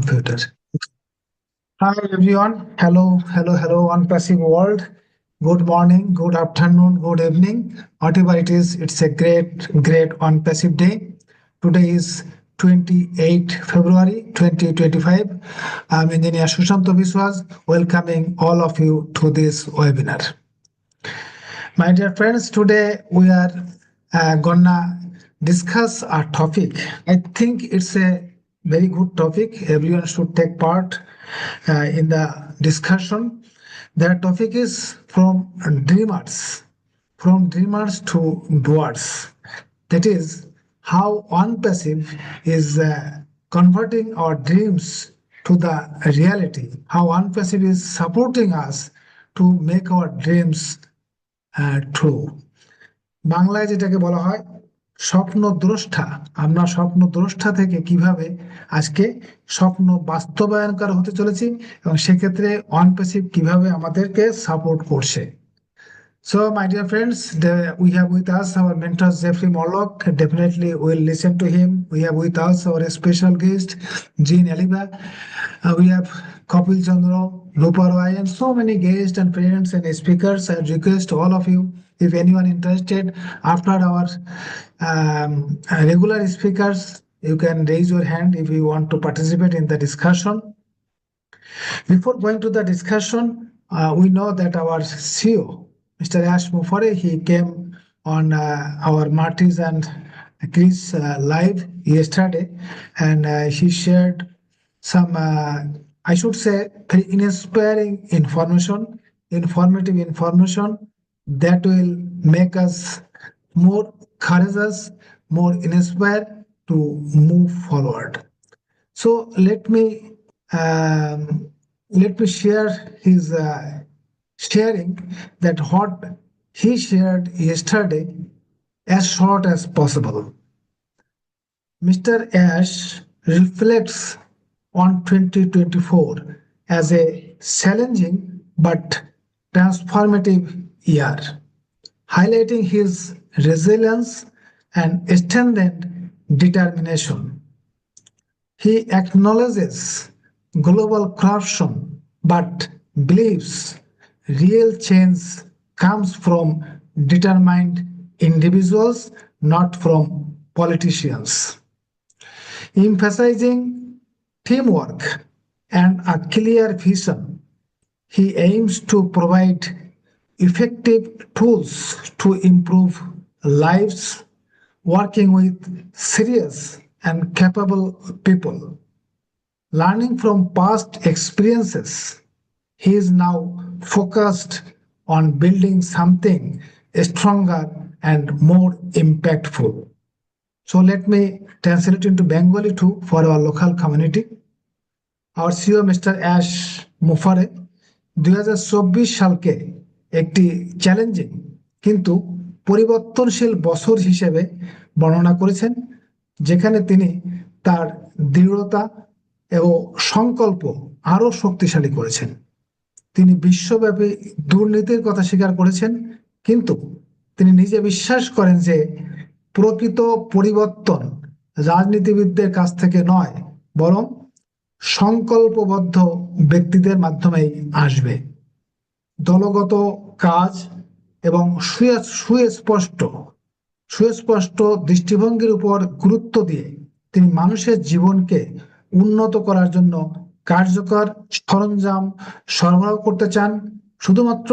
computer. Hi everyone. Hello, unpassive world. Good morning, good afternoon, good evening. Whatever it is, it's a great unpassive day. Today is 28 February 2025. I'm Engineer Sushanta welcoming all of you to this webinar. My dear friends, today we are gonna discuss a topic. I think it's a very good topic. Everyone should take part in the discussion. The topic is from dreamers to doers. That is how ONPASSIVE is converting our dreams to the reality. How ONPASSIVE is supporting us to make our dreams true. বাংলায় যেটাকে বলা হয় স্বপ্নদ্রষ্টা। আমরা স্বপ্নদ্রষ্টা থেকে কিভাবে আজকে স্বপ্ন বাস্তবায়নকার হতে চলেছি এবং সেক্ষেত্রে অনপ্যাসিভ কিভাবে আমাদেরকে সাপোর্ট করছে। So, my dear friends, we have with us our mentor Jeffrey Morlock. Definitely, we'll listen to him. We have with us our special guest Jeanne Alleva. We have Kapil Chandra, Rupa Roy, and so many guests and friends and speakers. I request all of you, if anyone interested, after our regular speakers, you can raise your hand if you want to participate in the discussion. Before going to the discussion, we know that our CEO, Mr. Ash Mufare, he came on our Marty's and Chris live yesterday, and he shared some, I should say, very inspiring informative information that will make us more courageous, more inspired to move forward. So let me share his sharing that what he shared yesterday as short as possible. Mr. Ash reflects on 2024 as a challenging but transformative year, highlighting his resilience and strengthened determination. He acknowledges global corruption but believes real change comes from determined individuals, not from politicians. Emphasizing teamwork and a clear vision, he aims to provide effective tools to improve lives, working with serious and capable people. Learning from past experiences, he is now focused on building something stronger and more impactful. So let me translate into Bengali too for our local community. Our CEO Mr. Ash Mufare 2024 সালকে একটি challenging কিন্তু পরিবর্তনশীল বছর হিসেবে বর্ণনা করেছেন, যেখানে তিনি তার দৃঢ়তা এবং সংকল্প আরো শক্তিশালী করেছেন। তিনি বিশ্বব্যাপী দুর্নীতির কথা স্বীকার করেছেন, কিন্তু তিনি নিজে বিশ্বাস করেন যে প্রকৃত পরিবর্তন রাজনীতিবিদদের কাছ থেকে নয়, বরং সংকল্পবদ্ধ ব্যক্তিদের মাধ্যমেই আসবে। দলগত কাজ এবং সুস্পষ্ট দৃষ্টিভঙ্গির উপর গুরুত্ব দিয়ে তিনি মানুষের জীবনকে উন্নত করার জন্য কার্যকর সরঞ্জাম সরবরাহ করতে চান, শুধুমাত্র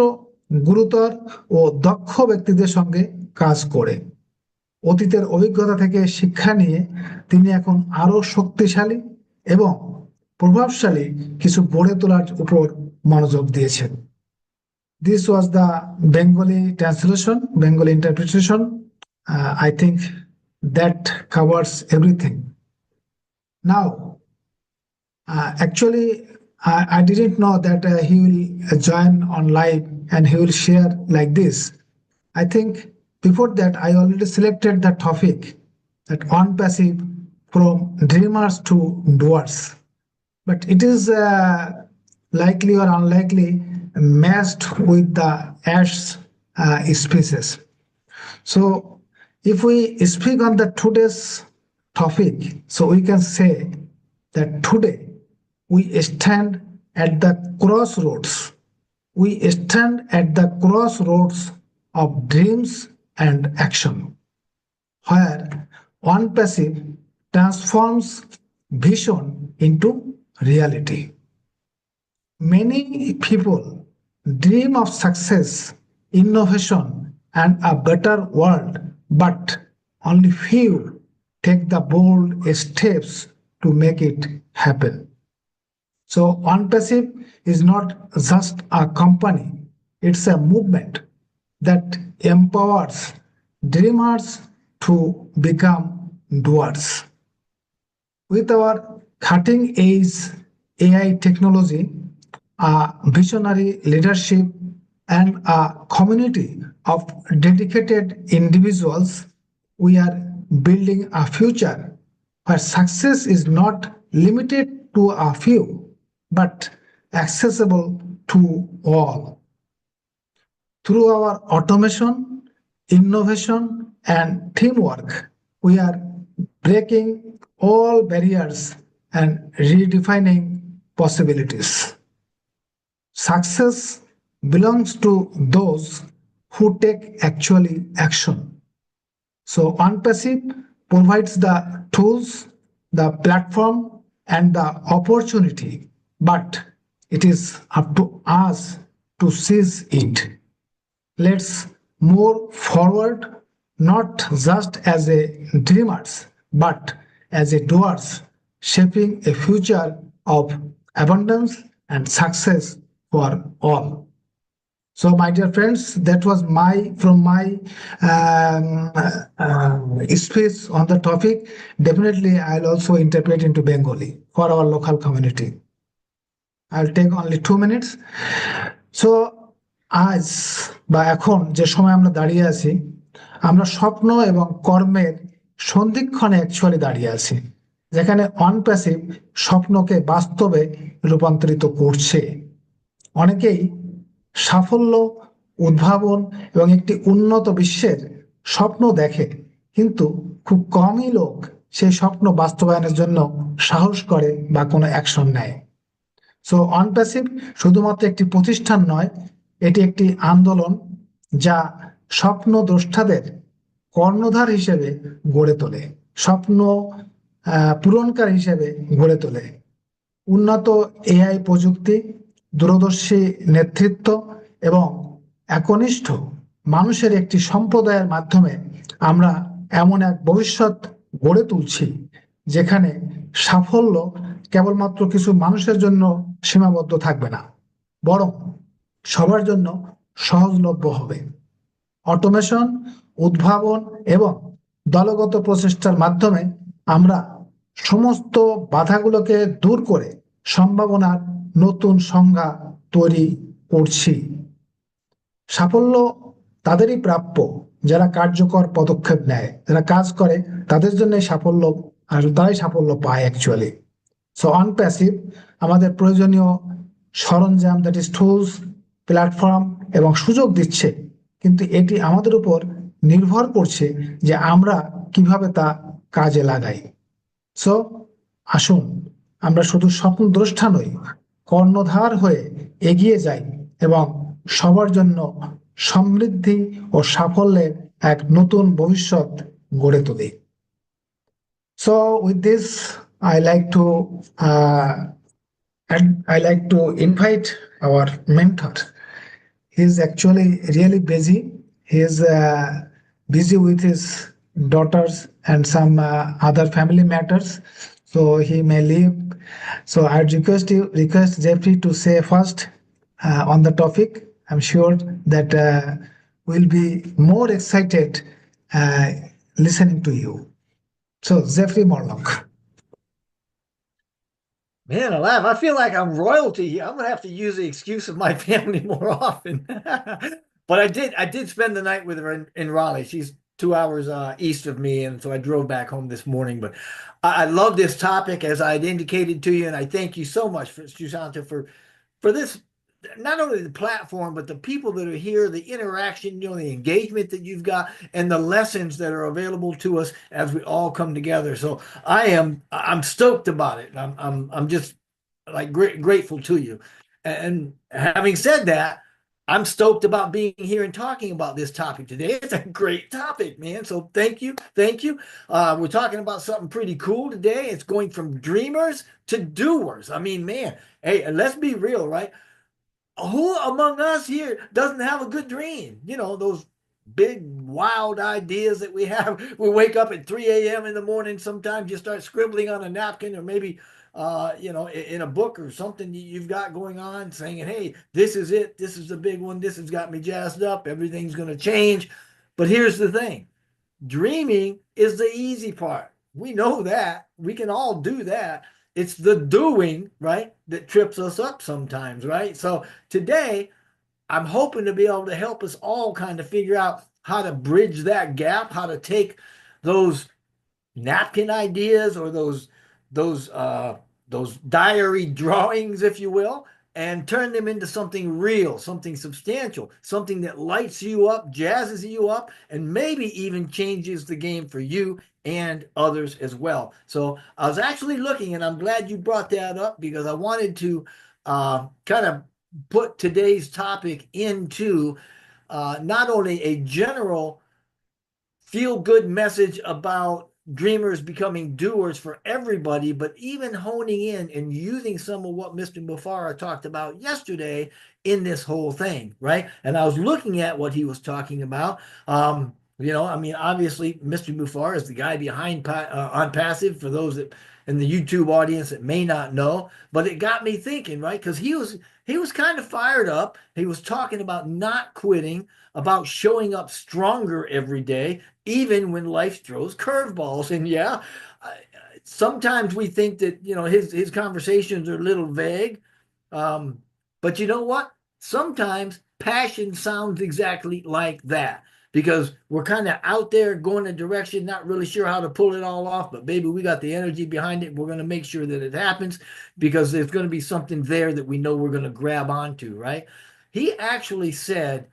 গুরুতর ও দক্ষ ব্যক্তিদের সঙ্গে কাজ করে। অতীতের অভিজ্ঞতা থেকে শিক্ষা নিয়ে তিনি এখন আরো শক্তিশালী এবং প্রভাবশালী কিছু গড়ে তোলার উপর মনোযোগ দিয়েছেন। This was the Bengali translation, Bengali interpretation. I think that covers everything. Now, actually, I didn't know that he will join on live and he will share like this. I think before that, I already selected the topic that ONPASSIVE from dreamers to doers. But it is likely or unlikely matched with the Ash's speeches. So if we speak on the today's topic, so we can say that today We stand at the crossroads. We stand at the crossroads of dreams and action, where one passive transforms vision into reality. Many people dream of success, innovation, and a better world, but only few take the bold steps to make it happen. So, OnePassive is not just a company, it's a movement that empowers dreamers to become doers. With our cutting edge AI technology, a visionary leadership, and a community of dedicated individuals, we are building a future where success is not limited to a few, but accessible to all. Through our automation, innovation, and teamwork, we are breaking all barriers and redefining possibilities. Success belongs to those who take actually action. So OnePassive provides the tools, the platform, and the opportunity, but it is up to us to seize it. Let's move forward not just as a dreamers, but as a doers, shaping a future of abundance and success for all. So, my dear friends, that was my speech on the topic. Definitely, I'll also interpret into Bengali for our local community. I'll take only 2 minutes. So আজ বা এখন যে সময় আমরা দাঁড়িয়ে আছি, আমরা স্বপ্ন এবং কর্মের সন্ধিক্ষণে অ্যাকচুয়ালি দাঁড়িয়ে আছি, যেখানে অনপ্যাসিভ স্বপ্নকে বাস্তবে রূপান্তরিত করছে। অনেকেই সাফল্য, উদ্ভাবন এবং একটি উন্নত বিশ্বের স্বপ্ন দেখে, কিন্তু খুব কমই লোক সেই স্বপ্ন বাস্তবায়নের জন্য সাহস করে বা কোনো অ্যাকশন নেয়। সো অনপ্যাসিভ শুধুমাত্র একটি প্রতিষ্ঠান নয়, এটি একটি আন্দোলন যা স্বপ্ন দ্রষ্টাদের কর্ণধার হিসেবে গড়ে তোলে, স্বপ্ন পূরণকার হিসেবে গড়ে তোলে। উন্নত এআই প্রযুক্তি, দূরদর্শী নেতৃত্ব এবং একনিষ্ঠ মানুষের একটি সম্প্রদায়ের মাধ্যমে আমরা এমন এক ভবিষ্যৎ গড়ে তুলছি যেখানে সাফল্য কেবলমাত্র কিছু মানুষের জন্য সীমাবদ্ধ থাকবে না, বরং সবার জন্য সহজলভ্য হবে। অটোমেশন, উদ্ভাবন এবং দলগত প্রচেষ্টার মাধ্যমে আমরা সমস্ত বাধাগুলোকে দূর করে সম্ভাবনার নতুন সংজ্ঞা তৈরি করছি। সাফল্য তাদেরই প্রাপ্য যারা কার্যকর পদক্ষেপ নেয়, যারা কাজ করে, তাদের জন্য সাফল্য, আর তারাই সাফল্য পায় অ্যাকচুয়ালি। সো অনপ্যাসিভ আমাদের প্রয়োজনীয় সরঞ্জাম, দ্যাট ইজ টুলস, প্ল্যাটফর্ম এবং সুযোগ দিচ্ছে, কিন্তু এটি আমাদের উপর নির্ভর করছে যে আমরা কিভাবে তা কাজে লাগাই। সো আসুন আমরা শুধু স্বপ্নদ্রষ্টা নই, কর্ণধার হয়ে এগিয়ে যাই এবং সবার জন্য সমৃদ্ধি ও সাফল্যের এক নতুন ভবিষ্যৎ গড়ে তুলি। So with this, I like to invite our mentor. He's actually really busy. He's busy with his daughters and some other family matters, so he may leave. So I request Jeffrey to say first on the topic. I'm sure that we'll be more excited listening to you. So Jeffrey Morlock. Man alive, I feel like I'm royalty here. I'm gonna have to use the excuse of my family more often. But I did spend the night with her in Raleigh. She's 2 hours east of me, and so I drove back home this morning. But I love this topic, as I'd indicated to you, and I thank you so much, for Sushanta, for this, not only the platform, but the people that are here, the interaction, the engagement that you've got, and the lessons that are available to us as we all come together. So I'm stoked about it. I'm just like grateful to you. And having said that, I'm stoked about being here and talking about this topic today. It's a great topic, man. So thank you, thank you. We're talking about something pretty cool today. It's going from dreamers to doers. I mean, man, hey, let's be real, right? Who among us here doesn't have a good dream? You know, those big wild ideas that we have. We wake up at 3 a.m. in the morning. Sometimes you start scribbling on a napkin, or maybe in a book or something you've got going on, saying, hey, this is it, this is the big one, this has got me jazzed up, everything's going to change. But here's the thing: dreaming is the easy part. We know that. We can all do that. It's the doing, right, that trips us up sometimes, right? So today, I'm hoping to be able to help us all kind of figure out how to bridge that gap, how to take those napkin ideas, or those those diary drawings, if you will, and turn them into something real, something substantial, something that lights you up, jazzes you up, and maybe even changes the game for you and others as well. So I was actually looking, and I'm glad you brought that up, because I wanted to kind of put today's topic into not only a general feel good message about dreamers becoming doers for everybody, but even honing in and using some of what Mr. Mufara talked about yesterday in this whole thing, right? And I was looking at what he was talking about. I mean, obviously, Mr. Mufara is the guy behind On Passive, for those that in the YouTube audience that may not know. But it got me thinking, right? Because he was kind of fired up. He was talking about not quitting, about showing up stronger every day, even when life throws curveballs. And yeah, sometimes we think that his conversations are a little vague, um, but you know what? Sometimes passion sounds exactly like that, because we're kind of out there going a direction, not really sure how to pull it all off, but baby, we got the energy behind it. We're going to make sure that it happens, because there's going to be something there that we know we're going to grab onto, right? He actually said,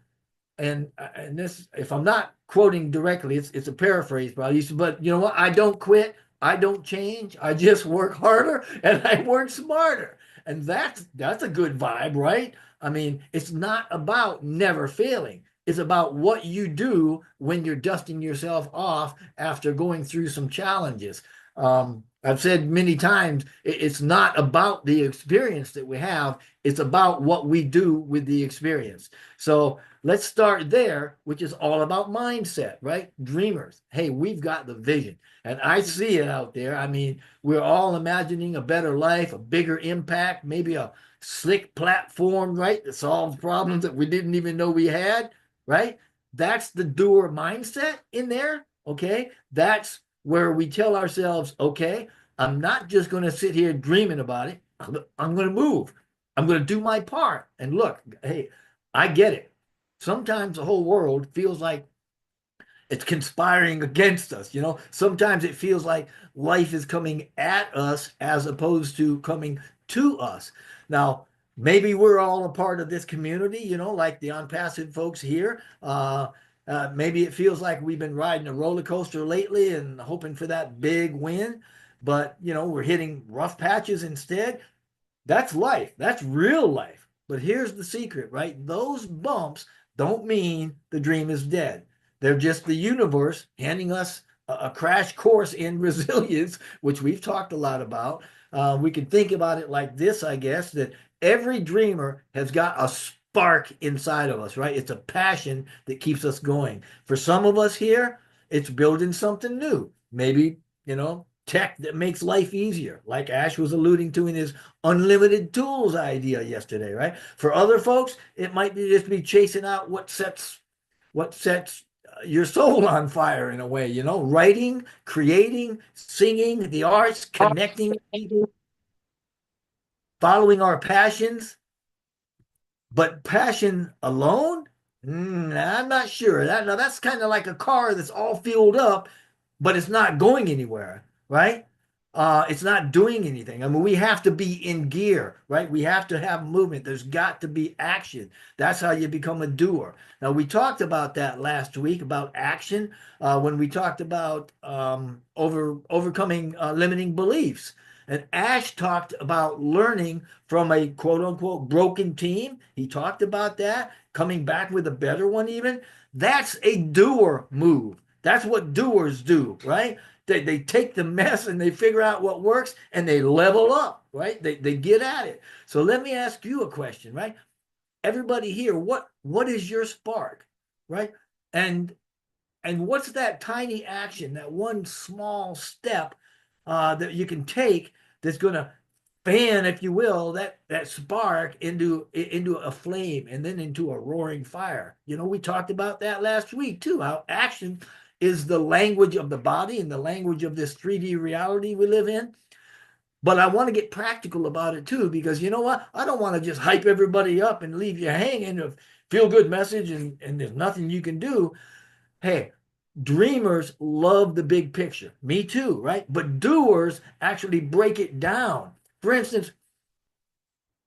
and this, if I'm not quoting directly, it's a paraphrase, but you know what? I don't quit, I don't change, I just work harder and I work smarter. And that's a good vibe, right? I mean, it's not about never failing. It's about what you do when you're dusting yourself off after going through some challenges. I've said many times, it's not about the experience that we have, it's about what we do with the experience. So let's start there, which is all about mindset, right? Dreamers. Hey, we've got the vision, and I see it out there. I mean, we're all imagining a better life, a bigger impact, maybe a slick platform, right, that solves problems that we didn't even know we had, right? That's the doer mindset in there, okay? That's where we tell ourselves, okay, I'm not just going to sit here dreaming about it. I'm going to move. I'm going to do my part. And look, hey, I get it. Sometimes the whole world feels like it's conspiring against us. Sometimes it feels like life is coming at us as opposed to coming to us. Now, maybe we're all a part of this community, like the OnPassive folks here. Maybe it feels like we've been riding a roller coaster lately and hoping for that big win, but we're hitting rough patches instead. That's life. That's real life. But here's the secret, right? Those bumps don't mean the dream is dead. They're just the universe handing us a crash course in resilience, which we've talked a lot about. We can think about it like this, I guess, that every dreamer has got a spark inside of us, right? It's a passion that keeps us going. For some of us here, it's building something new. Maybe, tech that makes life easier, like Ash was alluding to in his unlimited tools idea yesterday, right? For other folks, it might be just be chasing out what sets your soul on fire in a way, writing, creating, singing, the arts, connecting people, following our passions. But passion alone, I'm not sure. That's kind of like a car that's all fueled up, but it's not going anywhere, right? It's not doing anything. I mean, we have to be in gear, right? We have to have movement. There's got to be action. That's how you become a doer. Now, we talked about that last week, about action, when we talked about overcoming limiting beliefs. And Ash talked about learning from a quote unquote broken team. He talked about that, coming back with a better one, even. That's a doer move. That's what doers do, right? They take the mess and they figure out what works and they level up, right? They get at it. So let me ask you a question, right? Everybody here, what is your spark, right? And and what's that tiny action, that one small step that you can take that's going to fan, if you will, that spark into a flame and then into a roaring fire. We talked about that last week too. How action is the language of the body and the language of this 3D reality we live in. But I want to get practical about it too, because you know what? I don't want to just hype everybody up and leave you hanging of feel good message and there's nothing you can do. Hey, dreamers love the big picture. Me too, right? But doers actually break it down. For instance,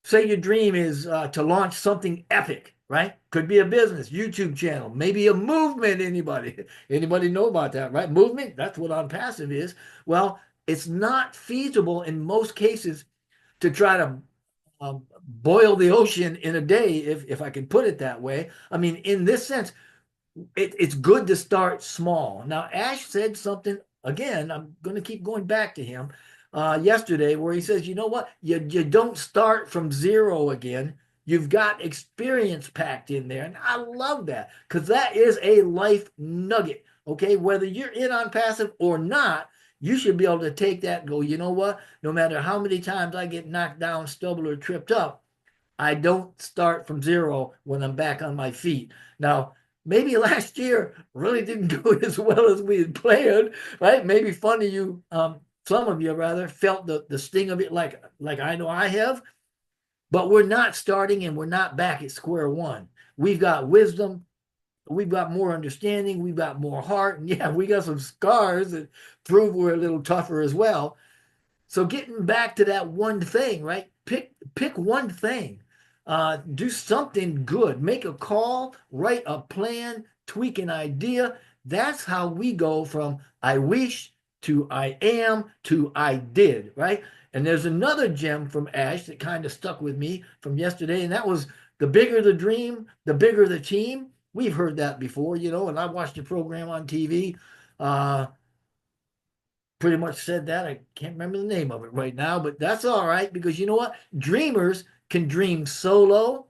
say your dream is to launch something epic, right? Could be a business, YouTube channel, maybe a movement. Anybody know about that, right? Movement, that's what ONPASSIVE is. Well, it's not feasible in most cases to try to boil the ocean in a day, if I can put it that way. I mean, in this sense, it's good to start small. Now, Ash said something again. I'm going to keep going back to him yesterday, where he says, you know what? You don't start from zero again. You've got experience packed in there. And I love that, because that is a life nugget. Okay. Whether you're in ONPASSIVE or not, you should be able to take that and go, you know what? No matter how many times I get knocked down, stumbled, or tripped up, I don't start from zero when I'm back on my feet. Now, maybe last year really didn't go as well as we had planned, right? Maybe some of you rather, felt the sting of it like I know I have. But we're not starting and we're not back at square one. We've got wisdom, we've got more understanding, we've got more heart, and yeah, we got some scars that prove we're a little tougher as well. So getting back to that one thing, right? Pick one thing. Do something good. Make a call, write a plan, tweak an idea. That's how we go from I wish to I am to I did, right? And there's another gem from Ash that kind of stuck with me from yesterday, and that was the bigger the dream, the bigger the team. We've heard that before, and I watched a program on TV. Pretty much said that. I can't remember the name of it right now, but that's all right, because you know what? Dreamers can dream solo.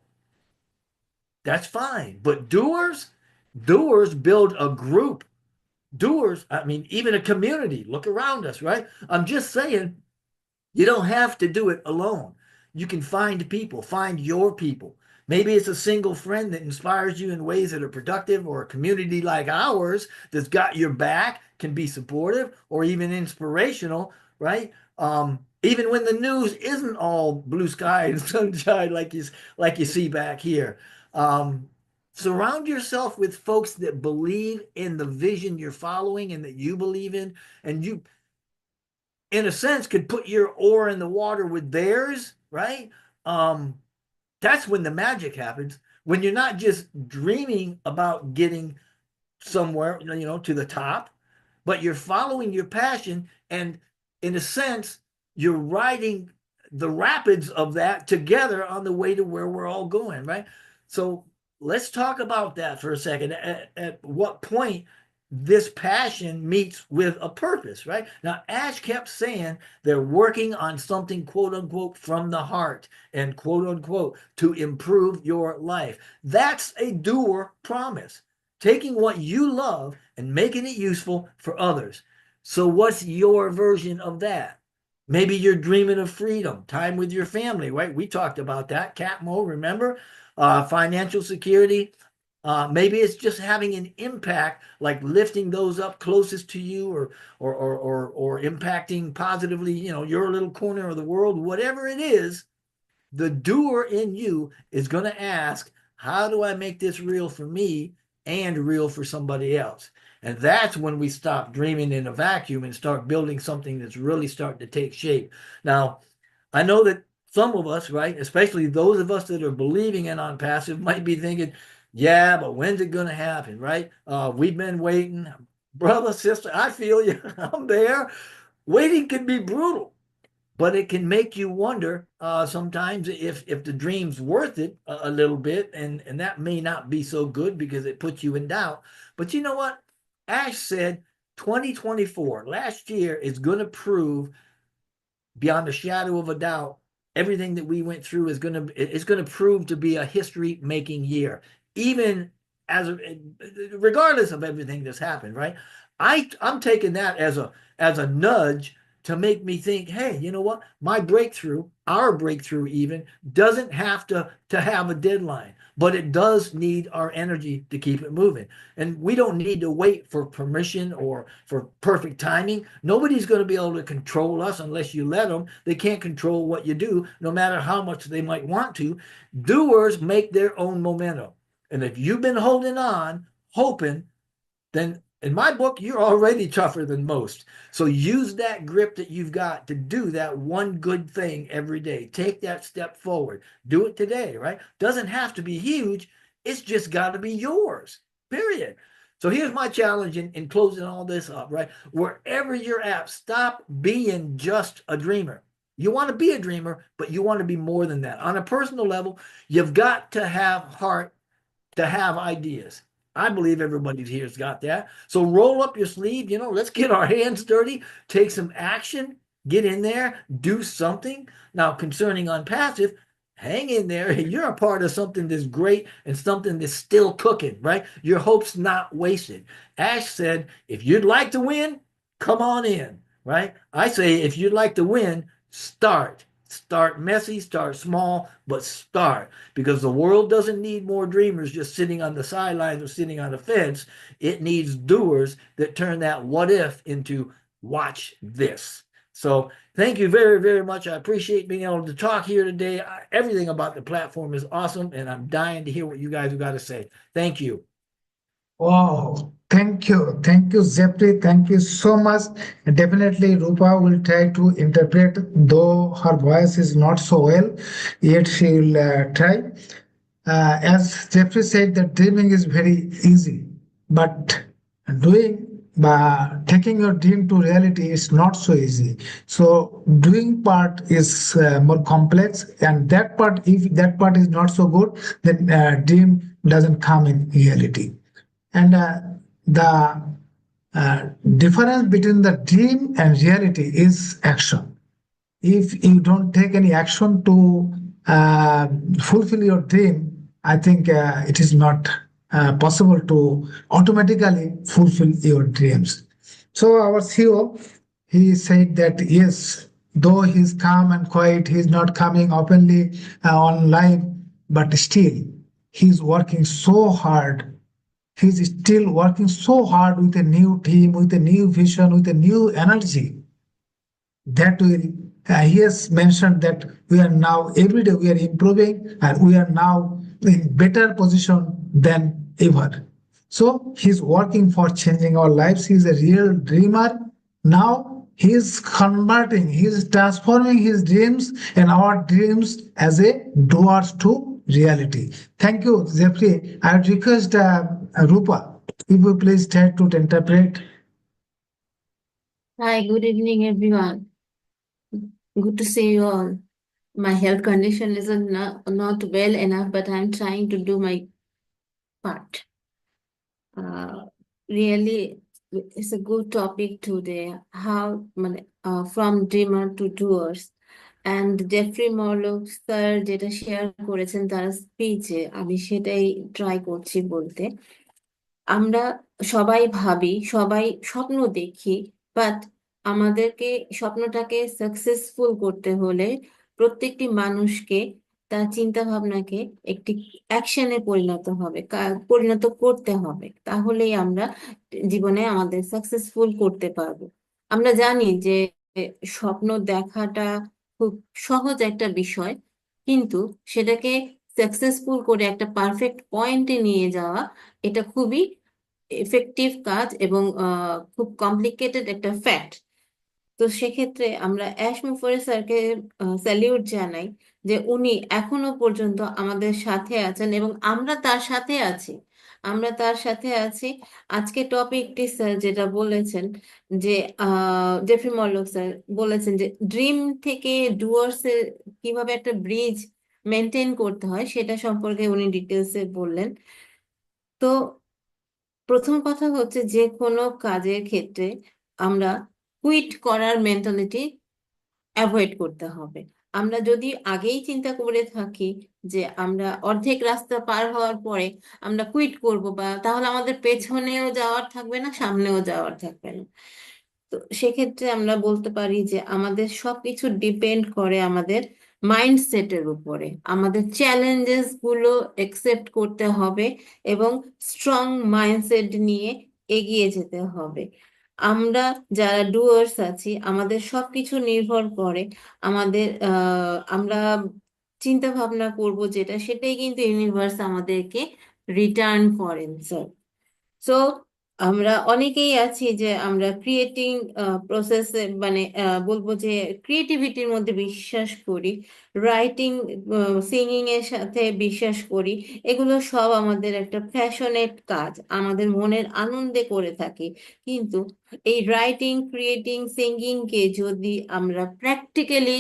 That's fine. But doers build a group. Doers, I mean, even a community. Look around us, right? I'm just saying, you don't have to do it alone. You can find people, find your people. Maybe it's a single friend that inspires you in ways that are productive, or a community like ours that's got your back, can be supportive or even inspirational, right? Even when the news isn't all blue sky and sunshine like you see back here. Um, Surround yourself with folks that believe in the vision you're following and that you believe in, and you, in a sense, could put your oar in the water with theirs, right? Um, that's when the magic happens. When you're not just dreaming about getting somewhere, to the top, but you're following your passion, and in a sense, you're riding the rapids of that together on the way to where we're all going, right? So let's talk about that for a second. At what point this passion meets with a purpose, right? Now, Ash kept saying they're working on something, quote unquote, from the heart and quote unquote, to improve your life. That's a doer promise, taking what you love and making it useful for others. So, what's your version of that? Maybe you're dreaming of freedom, time with your family, right? We talked about that. Catmo, remember? Financial security. Maybe it's just having an impact, like lifting those up closest to you, or impacting positively, your little corner of the world. Whatever it is, the doer in you is going to ask, how do I make this real for me and real for somebody else? And that's when we stop dreaming in a vacuum and start building something that's really starting to take shape. Now, I know that some of us, right, especially those of us that are believing in ONPASSIVE, might be thinking, yeah, but when's it going to happen, right? We've been waiting. Brother, sister, I feel you. I'm there. Waiting can be brutal. but it can make you wonder sometimes if the dream's worth it a little bit, and that may not be so good because it puts you in doubt. But you know what? Ash said 2024, last year, is going to prove beyond a shadow of a doubt everything that we went through is going to prove to be a history making year, even as regardless of everything that's happened, right? I'm taking that as a nudge to make me think, hey, you know what? My breakthrough, our breakthrough even, doesn't have to have a deadline, but it does need our energy to keep it moving. And we don't need to wait for permission or for perfect timing. Nobody's going to be able to control us unless you let them. They can't control what you do, no matter how much they might want to. Doers make their own momentum. And if you've been holding on, hoping, then in my book, you're already tougher than most. So use that grip that you've got to do that one good thing every day. Take that step forward. Do it today, right? Doesn't have to be huge. It's just got to be yours, period. So here's my challenge in closing all this up, right? Wherever you're at, stop being just a dreamer. You want to be a dreamer, but you want to be more than that. On a personal level, you've got to have heart to have ideas. I believe everybody here's got that. So roll up your sleeve, let's get our hands dirty, take some action, get in there, do something. Now, concerning unpassive, hang in there. You're a part of something that's great and something that's still cooking, right? Your hope's not wasted. Ash said, if you'd like to win, come on in, right? I say, if you'd like to win, start. Start messy, start small, but start, because the world doesn't need more dreamers just sitting on the sidelines or sitting on the fence. It needs doers that turn that what if into watch this. So thank you very, very much. I appreciate being able to talk here today. Everything about the platform is awesome, and I'm dying to hear what you guys have got to say. Thank you. Wow, thank you. Thank you, Jeffrey. Thank you so much. Definitely, Rupa will try to interpret, though her voice is not so well, yet she will try. As Jeffrey said, that dreaming is very easy, but doing taking your dream to reality is not so easy. So doing part is more complex, and that part, if that part is not so good, then dream doesn't come in reality. And the difference between the dream and reality is action. If you don't take any action to fulfill your dream, I think it is not possible to automatically fulfill your dreams. So our CEO, he said that yes, though he's calm and quiet, he's not coming openly online, but still he's working so hard. He's still working so hard with a new team, with a new vision, with a new energy that will he has mentioned that we are now every day we are improving and we are now in better position than ever. So he's working for changing our lives. He's a real dreamer. Now he's converting, he's transforming his dreams and our dreams as a doers to reality. Thank you, Jeffrey. I would request Rupa, if you please try to interpret. Hi, good evening, everyone. Good to see you all. My health condition is not well enough, but I'm trying to do my part. Really, it's a good topic today. How from dreamer to doers. And Jeffrey Morlock sir যেটা share করেছেন তার স্পিচে আমি সেটাই try করছি বলতে। আমরা সবাই ভাবি, সবাই স্বপ্ন দেখি, বাট আমাদেরকে স্বপ্নটাকে সাকসেসফুল করতে হলে প্রত্যেকটি মানুষকে তার চিন্তা ভাবনাকে একটি অ্যাকশনে পরিণত করতে হবে, তাহলেই আমরা জীবনে আমাদের সাকসেসফুল করতে পারবো। আমরা জানি যে স্বপ্ন দেখাটা খুব সহজ একটা বিষয়, কিন্তু সেটাকে সাকসেসফুল করে একটা পারফেক্ট পয়েন্টে নিয়ে যাওয়া এটা খুবই এফেক্টিভ কাজ এবং খুব কমপ্লিকেটেড একটা ফ্যাক্ট। তো সেক্ষেত্রে আমরা অ্যাশ মুফারে স্যারকে স্যালিউট জানাই যে উনি এখনো পর্যন্ত আমাদের সাথে আছেন এবং আমরা তার সাথে আছি। আমরা তার সাথে আছি। আজকে টপিকটি স্যার যেটা বলেছেন যে জেফ্রি মরলক স্যার বলেছেন যে ড্রিম থেকে ডুয়ার্সে কিভাবে একটা ব্রিজ মেনটেন করতে হয় সেটা সম্পর্কে উনি ডিটেলসে বললেন। তো প্রথম কথা হচ্ছে যে কোনো কাজের ক্ষেত্রে আমরা কুইট করার মেন্টালিটি অ্যাভয়েড করতে হবে। আমরা যদি আগেই চিন্তা করে থাকি যে আমরা অর্ধেক রাস্তা পার হওয়ার পরে আমরা কুইট করব, বা তাহলে আমাদের পেছনেও যাওয়ার থাকবে না, সামনেও যাওয়ার থাকবে না। তো সেক্ষেত্রে আমরা বলতে পারি যে আমাদের সবকিছু ডিপেন্ড করে আমাদের মাইন্ডসেটের উপরে। আমাদের চ্যালেঞ্জেস গুলো একসেপ্ট করতে হবে এবং স্ট্রং মাইন্ডসেট নিয়ে এগিয়ে যেতে হবে। আমরা যারা ডুয়ার্স আছি আমাদের সবকিছু নির্ভর করে আমাদের আমরা চিন্তা ভাবনা করব যেটা, সেটাই কিন্তু ইউনিভার্স আমাদেরকে রিটার্ন করেন স্যার। সো আমরা অনেকেই আছি যে আমরা ক্রিয়েটিং প্রসেসে মানে বলবো যে ক্রিয়েটিভিটির মধ্যে বিশ্বাস করি, রাইটিং সিঙ্গিং এর সাথে বিশ্বাস করি। এগুলো সব আমাদের একটা প্যাশনেট কাজ, আমাদের মনের আনন্দে করে থাকি। কিন্তু এই রাইটিং, ক্রিয়েটিং, সিঙ্গিং কে যদি আমরা প্র্যাকটিক্যালি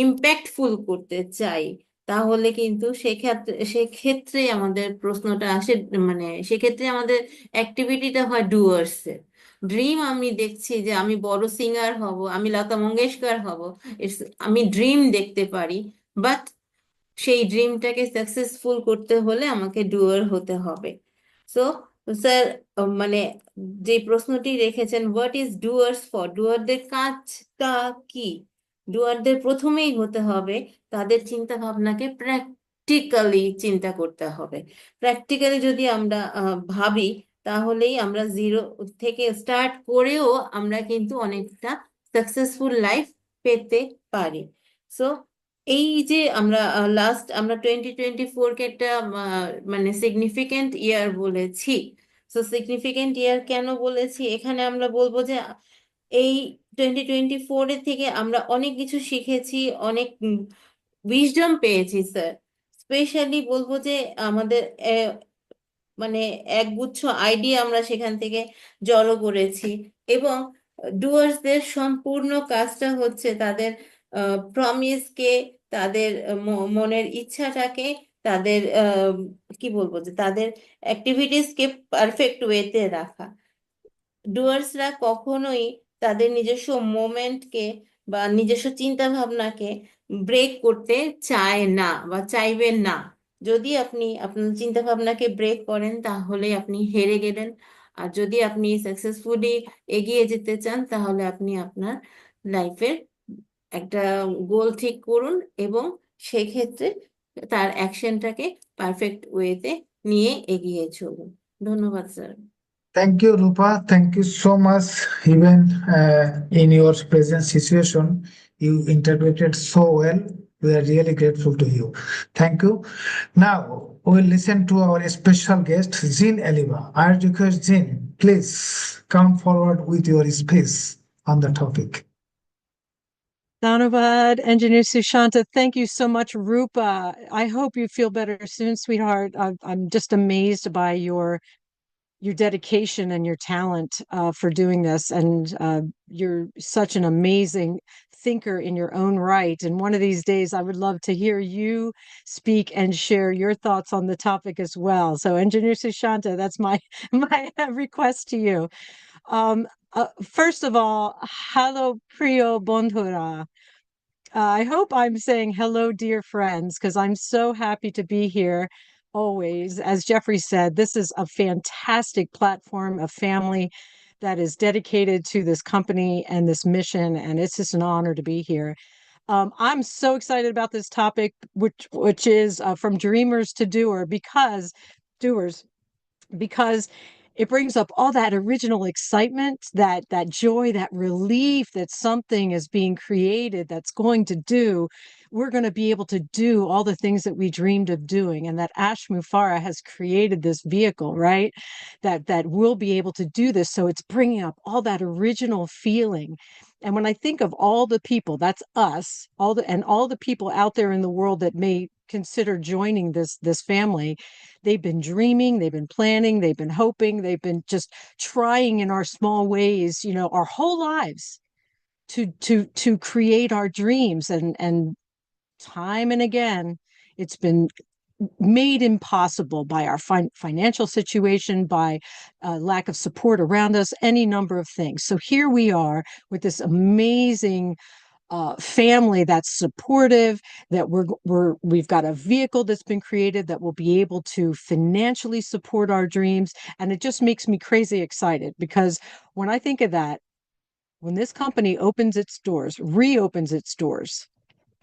ইম্প্যাক্টফুল করতে চাই তাহলে কিন্তু সেক্ষেত্রে আমাদের প্রশ্নটা আসে, মানে সেক্ষেত্রে আমাদের অ্যাক্টিভিটিটা হয় ডুয়ার্স এর। ড্রিম আমি দেখছি যে আমি বড় সিঙ্গার হব, আমি লতা মঙ্গেশকর হব, আমি ড্রিম দেখতে পারি, বাট সেই ড্রিমটাকে সাকসেসফুল করতে হলে আমাকে ডুয়ার হতে হবে। সো স্যার, মানে যে প্রশ্নটি রেখেছেন হোয়াট ইজ ডুয়ার্স ফর, ডুয়ারদের কাজটা কি? ডুয়ারদের প্রথমেই হতে হবে তাদের চিন্তা ভাবনাকে প্র্যাকটিক্যালি চিন্তা করতে হবে। প্র্যাকটিক্যালি যদি আমরা ভাবি তাহলেই আমরা জিরো থেকে স্টার্ট করেও আমরা কিন্তু অনেকটা সাকসেসফুল লাইফ পেতে পারি। সো এই যে আমরা আমরা 2024 কে একটা মানে সিগনিফিকেন্ট ইয়ার বলেছি। সো সিগনিফিকেন্ট ইয়ার কেন বলেছি, এখানে আমরা বলবো যে এই 2024 এর থেকে আমরা অনেক কিছু শিখেছি, অনেক উইজডম পেয়েছি স্যার। স্পেশালি বলবো যে আমাদের মানে একগুচ্ছ আইডিয়া আমরা সেখান থেকে জড়ো করেছি। এবং ডুয়ার্সদের সম্পূর্ণ কাজটা হচ্ছে তাদের প্রমিসকে, তাদের মনের ইচ্ছাটাকে, তাদের কি বলবো যে তাদের অ্যাক্টিভিটিসকে পারফেক্ট ওয়েতে রাখা। ডুয়ার্সরা কখনোই তাদের নিজস্ব মোমেন্টকে বা নিজস্ব চিন্তা ভাবনাকে ব্রেক করতে চায় না বা চাইবেন না। যদি আপনি আপনার চিন্তা ভাবনাকে ব্রেক করেন তাহলে আপনি হেরে গেলেন। আর যদি আপনি সাকসেসফুলি এগিয়ে যেতে চান তাহলে আপনি আপনার লাইফের একটা গোল ঠিক করুন এবং সেক্ষেত্রে তার অ্যাকশনটাকে পারফেক্ট ওয়েতে নিয়ে এগিয়ে চলুন। ধন্যবাদ sir. Thank you, Rupa. Thank you so much. Even in your present situation, you interpreted so well. We are really grateful to you. Thank you. Now we'll listen to our special guest, Jeanne Alleva. I request Jeanne, please come forward with your speech on the topic. Dhanavad, Engineer Sushanta, thank you so much. Rupa, I hope you feel better soon, sweetheart. I'm just amazed by your dedication and your talent for doing this. And you're such an amazing thinker in your own right. And one of these days, I would love to hear you speak and share your thoughts on the topic as well. So, Engineer Sushanta, that's my request to you. First of all, hello, Priyo Bondhura. I hope I'm saying hello, dear friends, because I'm so happy to be here always. As Jeffrey said, this is a fantastic platform, a family that is dedicated to this company and this mission, and it's just an honor to be here. I'm so excited about this topic, which is from dreamers to doers, because it brings up all that original excitement, that joy, that relief that something is being created that's going to do. We're going to be able to do all the things that we dreamed of doing, and that Ash Mufara has created this vehicle, right? That we'll be able to do this. So it's bringing up all that original feeling. And when I think of all the people, that's us, all the people out there in the world that may consider joining this family, they've been dreaming, they've been planning, they've been hoping, they've been just trying in our small ways, our whole lives to create our dreams, and time and again it's been made impossible by our financial situation, by lack of support around us, any number of things. So here we are with this amazing family that's supportive, that we've got a vehicle that's been created that will be able to financially support our dreams. And it just makes me crazy excited, because when I think of that, when this company reopens its doors,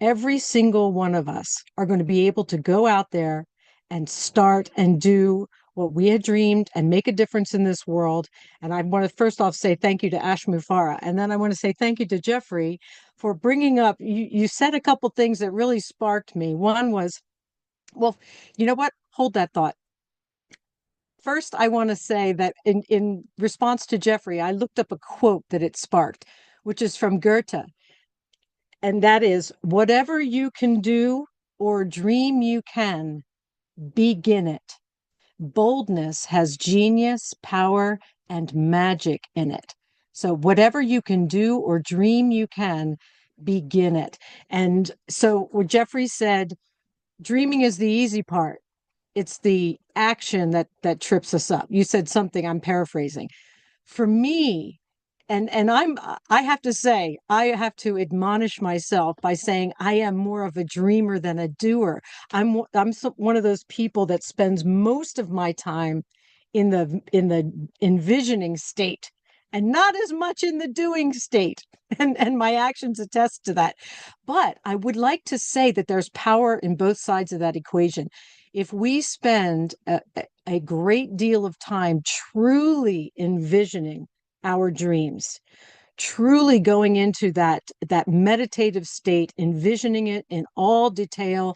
every single one of us are going to be able to go out there and start and do what we had dreamed and make a difference in this world. And I want to first off say thank you to Ash Mufareh. And then I want to say thank you to Jeffrey for bringing up, you said a couple things that really sparked me. One was, well, you know what? Hold that thought. First, I want to say that in response to Jeffrey, I looked up a quote that it sparked, which is from Goethe. And that is, whatever you can do or dream you can, begin it. Boldness has genius, power, and magic in it. So whatever you can do or dream you can, begin it. And so what Jeffrey said, dreaming is the easy part. It's the action that trips us up. You said something, I'm paraphrasing. For me, and I have to say, I have to admonish myself by saying I am more of a dreamer than a doer. I'm one of those people that spends most of my time in the envisioning state and not as much in the doing state. And my actions attest to that. But I would like to say that there's power in both sides of that equation. If we spend a great deal of time truly envisioning our dreams, truly going into that meditative state, envisioning it in all detail,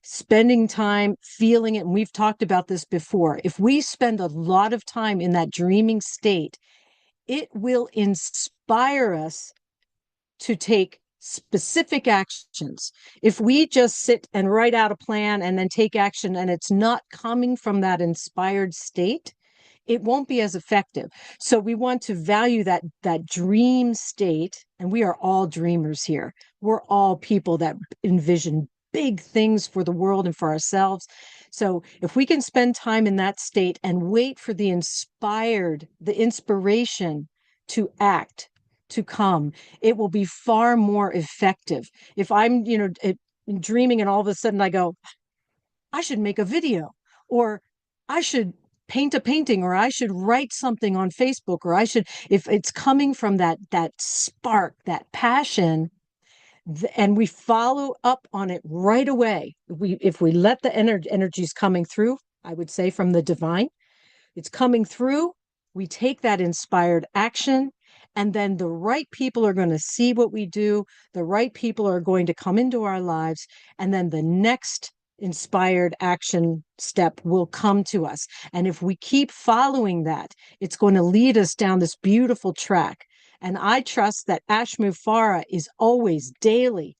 spending time feeling it. And we've talked about this before. If we spend a lot of time in that dreaming state, it will inspire us to take specific actions. If we just sit and write out a plan and then take action, and it's not coming from that inspired state, it won't be as effective. So we want to value that dream state, and we are all dreamers here. We're all people that envision big things for the world and for ourselves. So if we can spend time in that state and wait for the inspiration to act, to come, it will be far more effective. If I'm, dreaming and all of a sudden I go, I should make a video, or I should paint a painting, or I should write something on Facebook, or I should, if it's coming from that spark, that passion, and we follow up on it right away. If we let the energies coming through, I would say from the divine, it's coming through, we take that inspired action, and then the right people are going to see what we do. The right people are going to come into our lives, and then the next inspired action step will come to us. And if we keep following that, it's going to lead us down this beautiful track. And I trust that Ash Mufareh is always, daily,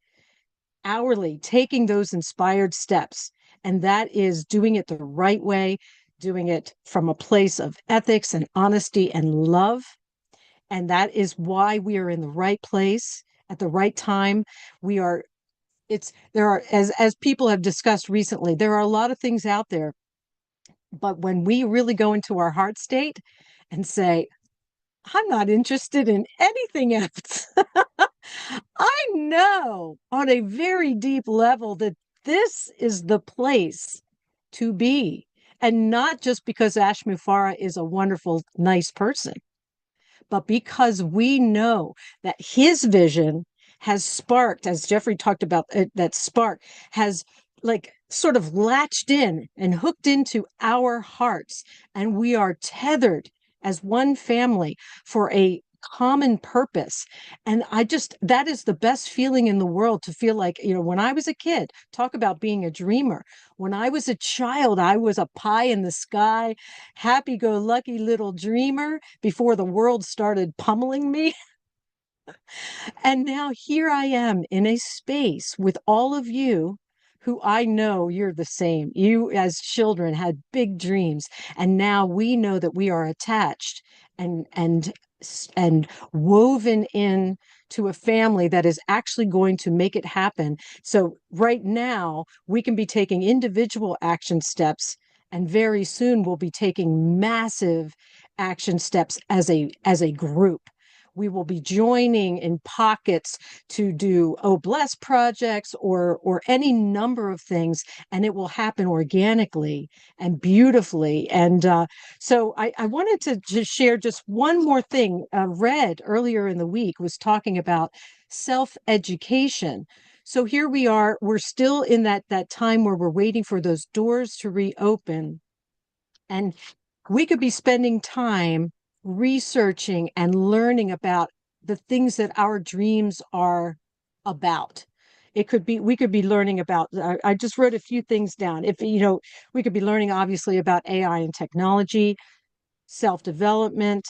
hourly, taking those inspired steps. And that is doing it the right way, doing it from a place of ethics and honesty and love. And that is why we are in the right place at the right time. There are, as people have discussed recently, there are a lot of things out there. But when we really go into our heart state and say, I'm not interested in anything else, I know on a very deep level that this is the place to be. And not just because Ash Mufareh is a wonderful, nice person, but because we know that his vision has sparked, as Jeffrey talked about, that spark has like sort of latched in and hooked into our hearts. And we are tethered as one family for a common purpose. And that is the best feeling in the world, to feel like, when I was a kid, talk about being a dreamer. When I was a child, I was a pie in the sky, happy-go-lucky little dreamer before the world started pummeling me. And now here I am in a space with all of you who I know you're the same. You, as children, had big dreams, and now we know that we are attached and woven in to a family that is actually going to make it happen. So right now, we can be taking individual action steps, and very soon we'll be taking massive action steps as a group. We will be joining in pockets to do bless projects or any number of things, and it will happen organically and beautifully. And so I wanted to just share just one more thing. Red earlier in the week was talking about self-education. So here we are, we're still in that time where we're waiting for those doors to reopen, and we could be spending time researching and learning about the things that our dreams are about. We could be learning about, I just wrote a few things down. If, we could be learning obviously about AI and technology, self-development,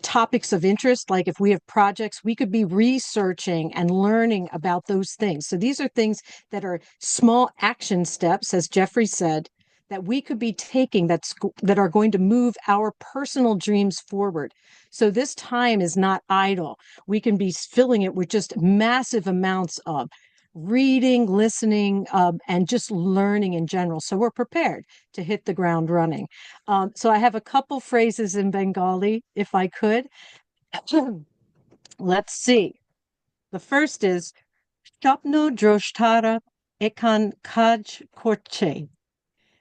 topics of interest. Like if we have projects, we could be researching and learning about those things. So these are things that are small action steps, as Jeffrey said, that we could be taking that are going to move our personal dreams forward. So this time is not idle. We can be filling it with just massive amounts of reading, listening, and just learning in general. So we're prepared to hit the ground running. So I have a couple phrases in Bengali, if I could. Let's see. The first is Shapno Droshtara Ekan Kaj Korche.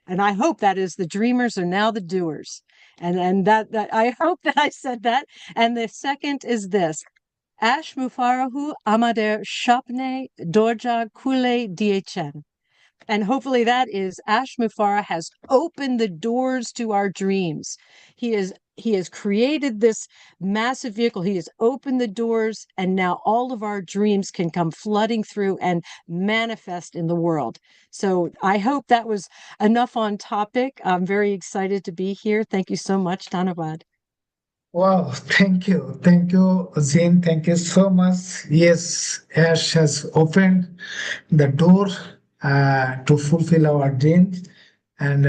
And I hope that is the dreamers are now the doers. And that I hope that I said that. And the second is this. Ash Mufarahu Amader Shapne Dorja Kule Diechen. And hopefully that is Ash Mufara has opened the doors to our dreams. He has created this massive vehicle. He has opened the doors, and now all of our dreams can come flooding through and manifest in the world. So I hope that was enough on topic. I'm very excited to be here. Thank you so much, Dhanavad. Wow, thank you. Thank you, Jean. Thank you so much. Yes, Ash has opened the door to fulfill our dreams. And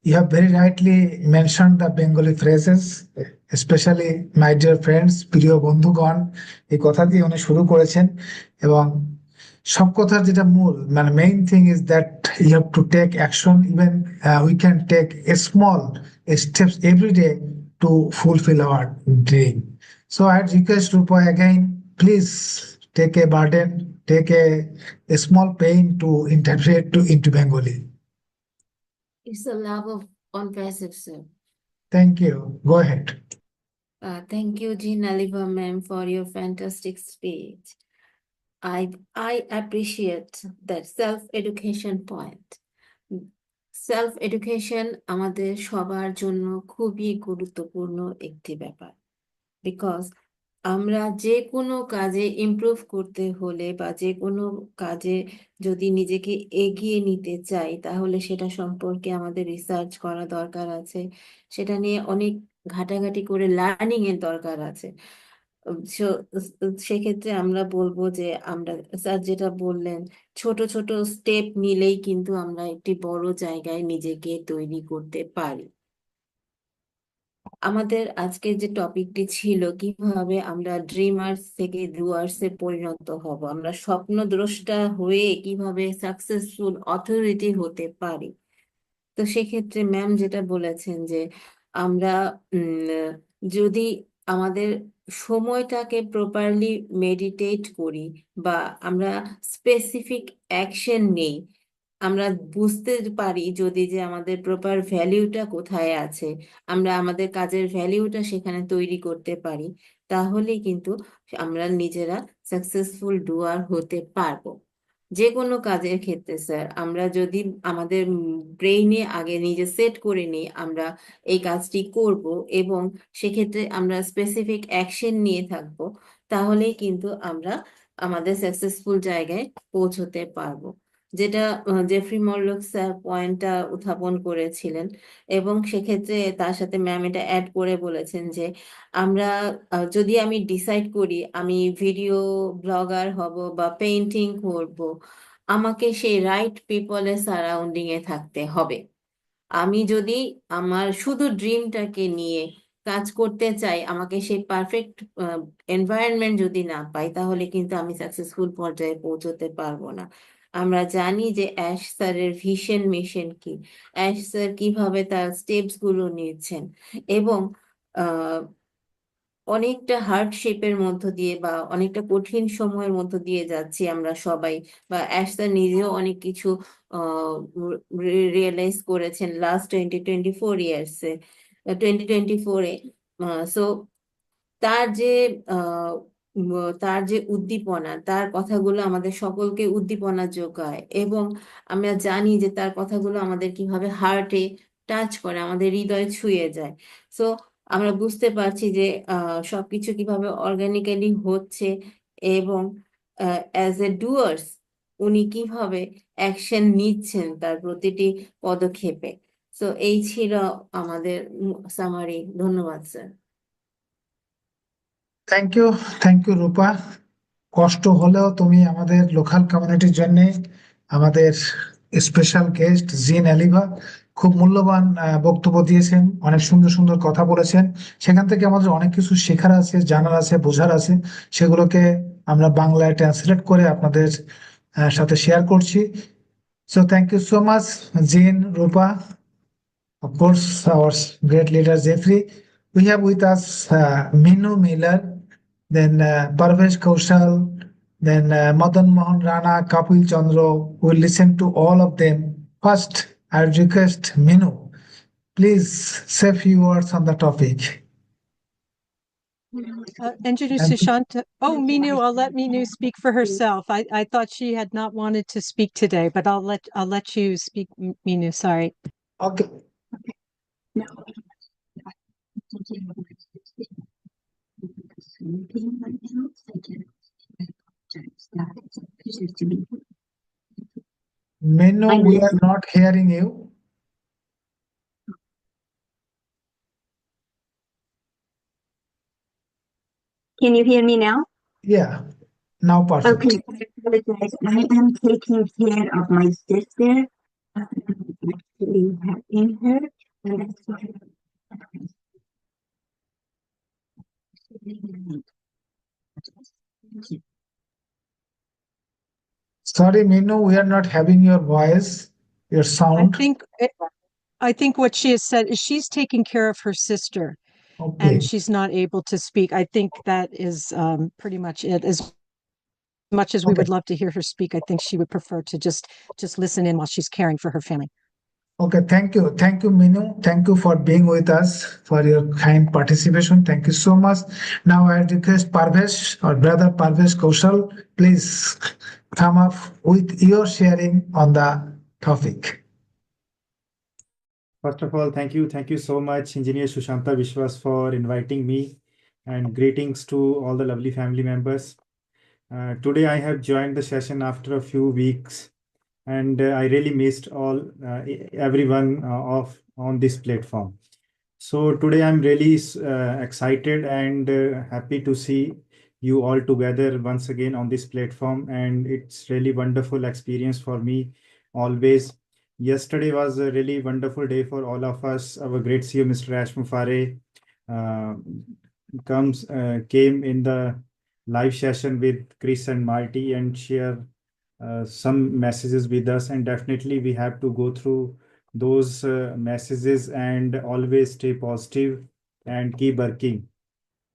you have very rightly mentioned the Bengali phrases, especially my dear friends, প্রিয় বন্ধুগণ, এই কথা দিয়ে উনি শুরু করেছেন। এবং সব কথার যেটা মূল মানে main thing is that you have to take action even we can take a small steps every day to fulfill our dream. So I request Rupa again, please take a burden, take a small pain to interpret into Bengali. It's the love of ONPASSIVE, sir. Thank you. Go ahead. Thank you, Jeanne Alleva, ma'am, for your fantastic speech. I appreciate that self-education point. Self education আমাদের সবার জন্য খুবই গুরুত্বপূর্ণ একটি ব্যাপার, because আমরা যে কোনো কাজে ইমপ্রুভ করতে হলে বা যে কোনো কাজে যদি নিজেকে এগিয়ে নিতে চাই, তাহলে সেটা সম্পর্কে আমাদের রিসার্চ করা দরকার আছে, সেটা নিয়ে অনেক ঘাটাঘাটি করে লার্নিং এর দরকার আছে। সেক্ষেত্রে আমরা বলবো যে আমরা স্যার যেটা বললেন, ছোট ছোট স্টেপ নিলেই কিন্তু আমরা একটি বড় জায়গায় নিজেকে তৈরি করতে পারি। আমাদের আজকের যে টপিকটি ছিল, কিভাবে আমরা ড্রিমার্স থেকে ডুয়ার্সে পরিণত হব, আমরা স্বপ্নদ্রষ্টা হয়ে কিভাবে সাকসেসফুল অথরিটি হতে পারি। তো সেক্ষেত্রে ম্যাম যেটা বলেছেন যে আমরা যদি আমাদের সময়টাকে প্রপারলি মেডিটেট করি বা আমরা স্পেসিফিক অ্যাকশন নেই, আমরা বুঝতে পারি যদি যে আমাদের প্রপার ভ্যালিউটা কোথায় আছে, আমরা আমাদের কাজের ভ্যালিউটা সেখানে তৈরি করতে পারি, তাহলেই কিন্তু আমরা নিজেরা সাকসেসফুল ডুয়ার হতে পারবো। যে কোনো কাজের ক্ষেত্রে স্যার, আমরা যদি আমাদের ব্রেইনে আগে নিজে সেট করে নিই আমরা এই কাজটি করব এবং সেক্ষেত্রে আমরা স্পেসিফিক অ্যাকশন নিয়ে থাকবো, তাহলেই কিন্তু আমরা আমাদের সাকসেসফুল জায়গায় পৌঁছতে পারবো। যেটা জেফরি মরলক স্যার পয়েন্টটা উত্থাপন করেছিলেন, এবং সেক্ষেত্রে তার সাথে ম্যাম এটা অ্যাড করে বলেছেন যে আমরা যদি আমি ডিসাইড করি আমি ভিডিও ব্লগার হব বা পেইন্টিং করব, আমাকে সেই রাইট পিপলের সারাউন্ডিং এ থাকতে হবে। আমি যদি আমার শুধু ড্রিমটাকে নিয়ে কাজ করতে চাই, আমাকে সেই পারফেক্ট এনভায়রনমেন্ট যদি না পাই, তাহলে কিন্তু আমি সাকসেসফুল পর্যায়ে পৌঁছতে পারবো না। আমরা জানি যে অ্যাশ স্যারের ভিশন মিশন কি, অ্যাশ স্যার কিভাবে তার স্টেপস গুলো নিয়েছেন, এবং অনেকটা হার্ডশিপের মধ্য দিয়ে বা অনেকটা কঠিন সময়ের মধ্য দিয়ে যাচ্ছি আমরা সবাই, বা অ্যাশা নিজেও অনেক কিছু রিয়েলাইজ করেছেন লাস্ট 2024 ইয়ার্সে, 2024-এ। সো তার যে আহ, তার যে উদ্দীপনা, তার কথাগুলো আমাদের সকলকে উদ্দীপনা যোগায়, এবং আমরা জানি যে তার কথাগুলো আমাদের কিভাবে হার্টে টাচ করে, আমাদের হৃদয় ছুঁয়ে যায়। সো আমরা বুঝতে পারছি যে সবকিছু কিভাবে অর্গানিক্যালি হচ্ছে, এবং অ্যাজ এ ডুয়ার্স উনি কিভাবে অ্যাকশন নিচ্ছেন তার প্রতিটি পদক্ষেপে। সো এই ছিল আমাদের সামারি। ধন্যবাদ স্যার। থ্যাংক ইউ রূপা। কষ্ট হলেও তুমি আমাদের লোকাল কমিউনিটির জন্য আমাদের স্পেশাল গেস্ট জিন অ্যালিভা খুব মূল্যবান বক্তব্য দিয়েছেন, অনেক সুন্দর সুন্দর কথা বলেছেন। সেখান থেকে আমাদের অনেক কিছু শেখার আছে, জানার আছে, বোঝার আছে। সেগুলোকে আমরা বাংলায় ট্রান্সলেট করে আপনাদের সাথে শেয়ার করছি। So thank you so much Jeanne, Rupa, of course, our great leader Jeffrey. We have with us Minu Miller, then Parvesh Kaushal, then Madan Mohan Rana, Kapil Chandra. We'll listen to all of them. First, I request Minu, please say a few words on the topic. Engineer And Sushanta. Oh, Minu, I'll let Minu speak for herself. I thought she had not wanted to speak today, but I'll let you speak, Minu. Sorry. okay, Minu, we are not hearing you. Can you hear me now? Yeah, now perfect. Okay, I apologize. I am taking care of my sister. I'm actually helping her, and that's why. Sorry, Minu, we are not having your voice, your I sound. think what she has said is she's taking care of her sister Okay. and she's not able to speak. I think that is pretty much it. As much as we Okay. would love to hear her speak, I think she would prefer to just listen in while she's caring for her family. Okay, thank you. Thank you, Minu. Thank you for being with us, for your kind participation. Thank you so much. Now I request Parvesh, or brother Parvesh Kaushal, please come up with your sharing on the topic. First of all, thank you. Thank you so much, Engineer Sushanta Vishwas, for inviting me, and greetings to all the lovely family members. Today, I have joined the session after a few weeks, and I really missed everyone on this platform. So today, I'm really excited and happy to see you all together once again on this platform, and it's really wonderful experience for me always. Yesterday was a really wonderful day for all of us. Our great CEO, Mr. Ash Mufare, uh, came in the live session with Chris and Marty and share some messages with us. And definitely we have to go through those messages and always stay positive and keep working.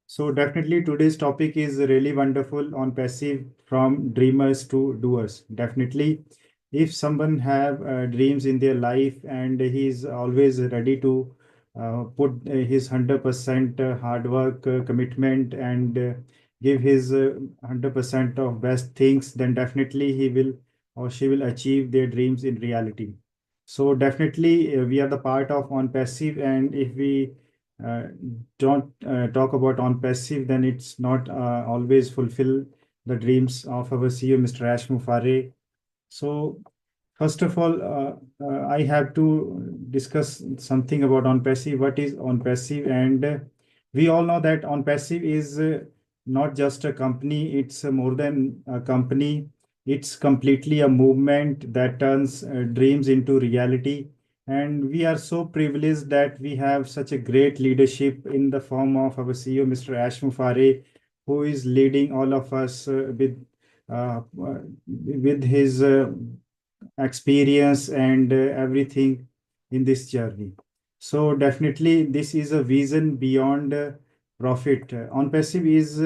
So definitely today's topic is really wonderful on passive from dreamers to doers. Definitely, if someone have dreams in their life and he is always ready to put his 100% hard work, commitment, and give his 100% of best things, then definitely he will or she will achieve their dreams in reality. So definitely we are the part of on passive, and if we uh, don't talk about on passive, then it's not always fulfill the dreams of our CEO, Mr. Ash Mufare. So First of all, I have to discuss something about ONPASSIVE. What is ONPASSIVE? And we all know that ONPASSIVE is not just a company, it's more than a company. It's completely a movement that turns dreams into reality. And we are so privileged that we have such a great leadership in the form of our CEO, Mr. Ash Mufare, who is leading all of us with his experience and everything in this journey. So definitely this is a vision beyond profit. OnPassive is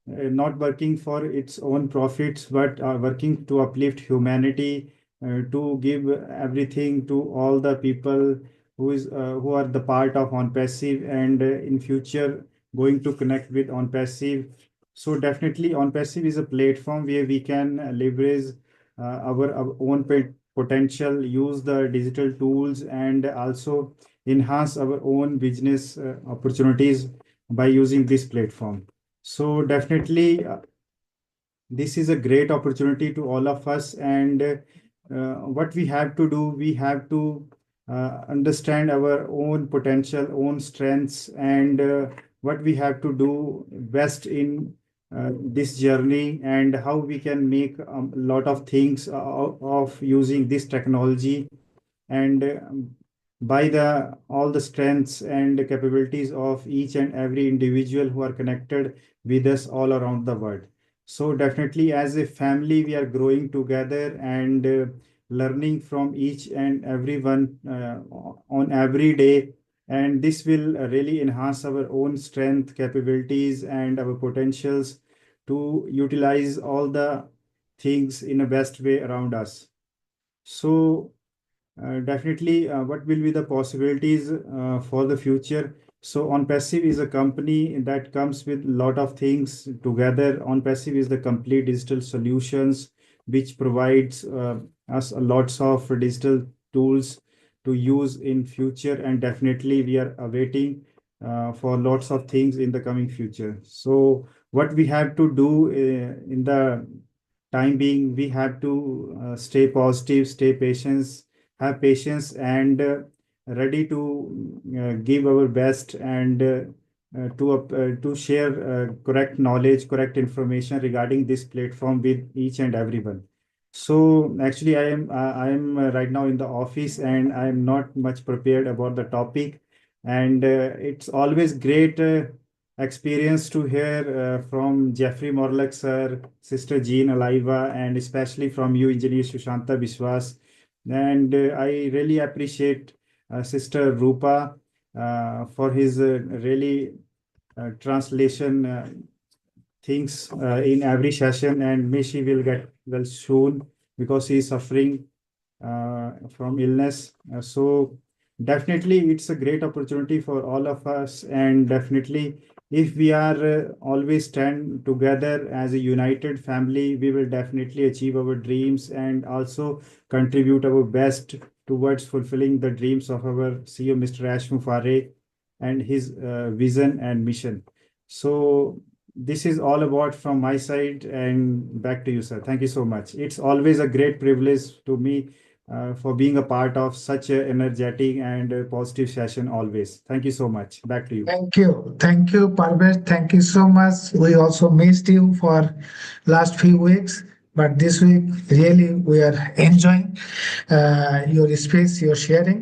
not working for its own profits, but working to uplift humanity, to give everything to all the people who are the part of OnPassive and in future going to connect with OnPassive. So definitely OnPassive is a platform where we can leverage our own potential, use the digital tools, and also enhance our own business opportunities by using this platform. So definitely, this is a great opportunity to all of us. And what we have to do, we have to understand our own potential, own strengths, and what we have to do best in this journey, and how we can make a lot of things of using this technology, and by the all the strengths and capabilities of each and every individual who are connected with us all around the world. So definitely as a family, we are growing together and learning from each and everyone on every day. And this will really enhance our own strength, capabilities, and our potentials to utilize all the things in a best way around us. So definitely, what will be the possibilities for the future? So OnPassive is a company that comes with a lot of things together. OnPassive is the complete digital solutions which provides us lots of digital tools to use in future, and definitely we are awaiting for lots of things in the coming future. So what we have to do in the time being, we have to stay positive, stay patient, have patience, and ready to give our best, and to share correct knowledge, correct information regarding this platform with each and everyone. So actually, I am right now in the office, and I am not much prepared about the topic, and it's always great experience to hear from Jeffrey Morlock sir, Sister Jeanne Alleva, and especially from you, Engineer Sushanta Biswas. And I really appreciate Sister Rupa for his really translation things in every session, and may she will get well soon because he is suffering from illness. So definitely it's a great opportunity for all of us, and definitely if we are always stand together as a united family, we will definitely achieve our dreams and also contribute our best towards fulfilling the dreams of our CEO, Mr. Ash Mufare, and his vision and mission. So this is all about from my side, and back to you, sir. Thank you so much. It's always a great privilege to me for being a part of such an energetic and positive session always. Thank you so much. Back to you. Thank you, Parvesh. Thank you so much. We also missed you for last few weeks, but this week really we are enjoying your space, your sharing.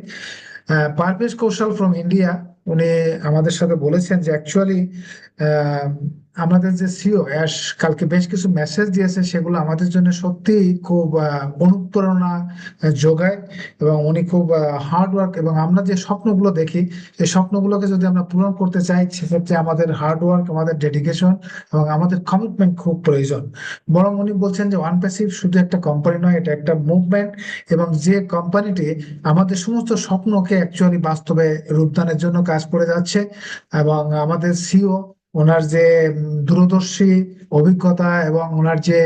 Parvez কৌশল from India উনি আমাদের সাথে বলেছেন যে actually আমাদের যে CO ash কালকে বেশ কিছু মেসেজ দিয়েছে, সেগুলো আমাদের জন্য সত্যি খুব অনুপ্রেরণা যোগায়, এবং উনি খুব হার্ড ওয়ার্ক, এবং আমরা যে স্বপ্নগুলো দেখি এই স্বপ্নগুলোকে যদি আমরা পূরণ করতে চাই, সেক্ষেত্রে আমাদের হার্ড ওয়ার্ক, আমাদের ডেডিকেশন এবং আমাদের কমিটমেন্ট খুব প্রয়োজন। বরং উনি বলছেন যে ONPASSIVE শুধু একটা কোম্পানি নয়, এটা একটা মুভমেন্ট, এবং যে কোম্পানিটি আমাদের সমস্ত স্বপ্নকে অ্যাকচুয়ালি বাস্তবে রূপদানের জন্য কাজ করে যাচ্ছে। এবং আমাদের সিও ওনার যে দূরদর্শী অভিজ্ঞতা এবং ওনার যে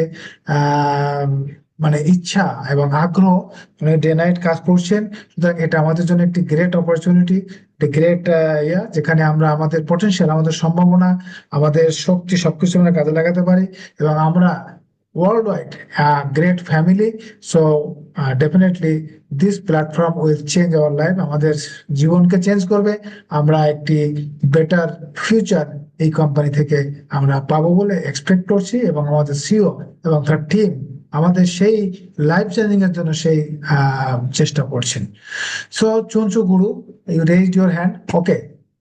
মানে ইচ্ছা এবং আগ্রহ, উনি ডে নাইট কাজ করছেন। সুতরাং এটা আমাদের জন্য একটি গ্রেট অপরচুনিটি, একটি গ্রেট যেখানে আমরা আমাদের পটেনশিয়াল, আমাদের সম্ভাবনা, আমাদের শক্তি সবকিছু আমরা কাজে লাগাতে পারি, এবং আমরা worldwide, a great family. So definitely this platform will change our life, আমাদের জীবনকে চেঞ্জ করবে। আমরা একটি বেটার ফিউচার এই কোম্পানি থেকে আমরা পাবো বলে এক্সপেক্ট করছি, এবং আমাদের সিও এবং তার টিম আমাদের সেই লাইফ চেঞ্জিং এর জন্য সেই চেষ্টা করছেন। So Chunchu Guru, you raised your hand. Okay,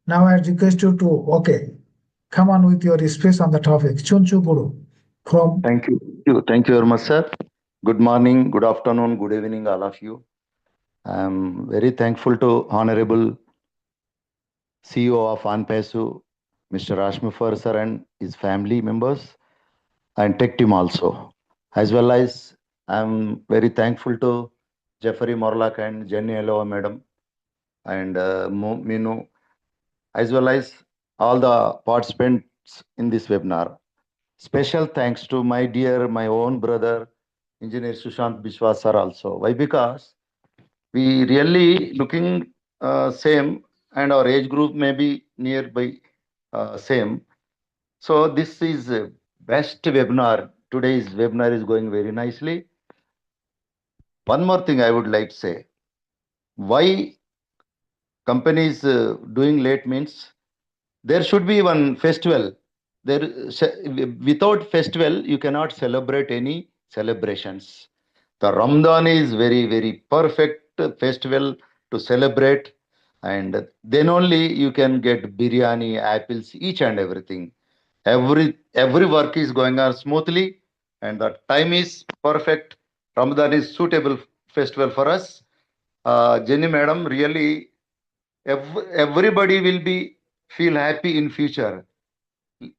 now I request you to okay come on with your speech on the topic. Chunchu Guru from. Thank you. Thank you very much, sir. Good morning, good afternoon, good evening, all of you. I'm very thankful to Honorable CEO of ONPASSIV, Mr. Rashmufar sir and his family members and tech team also. As well as I'm very thankful to Jeffrey Morlock and Jeanne Alleva madam and Minu, as well as all the participants in this webinar. Special thanks to my own brother, Engineer Sushant Biswas sir also. Why? Because we really looking same and our age group may be nearby same. So this is best webinar. Today's webinar is going very nicely. One more thing I would like to say. Why companies doing late means there should be one festival. There, without festival, you cannot celebrate any celebrations. The Ramadan is very, very perfect festival to celebrate, and then only you can get biryani, apples, each and everything. Every work is going on smoothly, and the time is perfect. Ramadan is suitable festival for us. Jenny madam, really, everybody will be feel happy in future.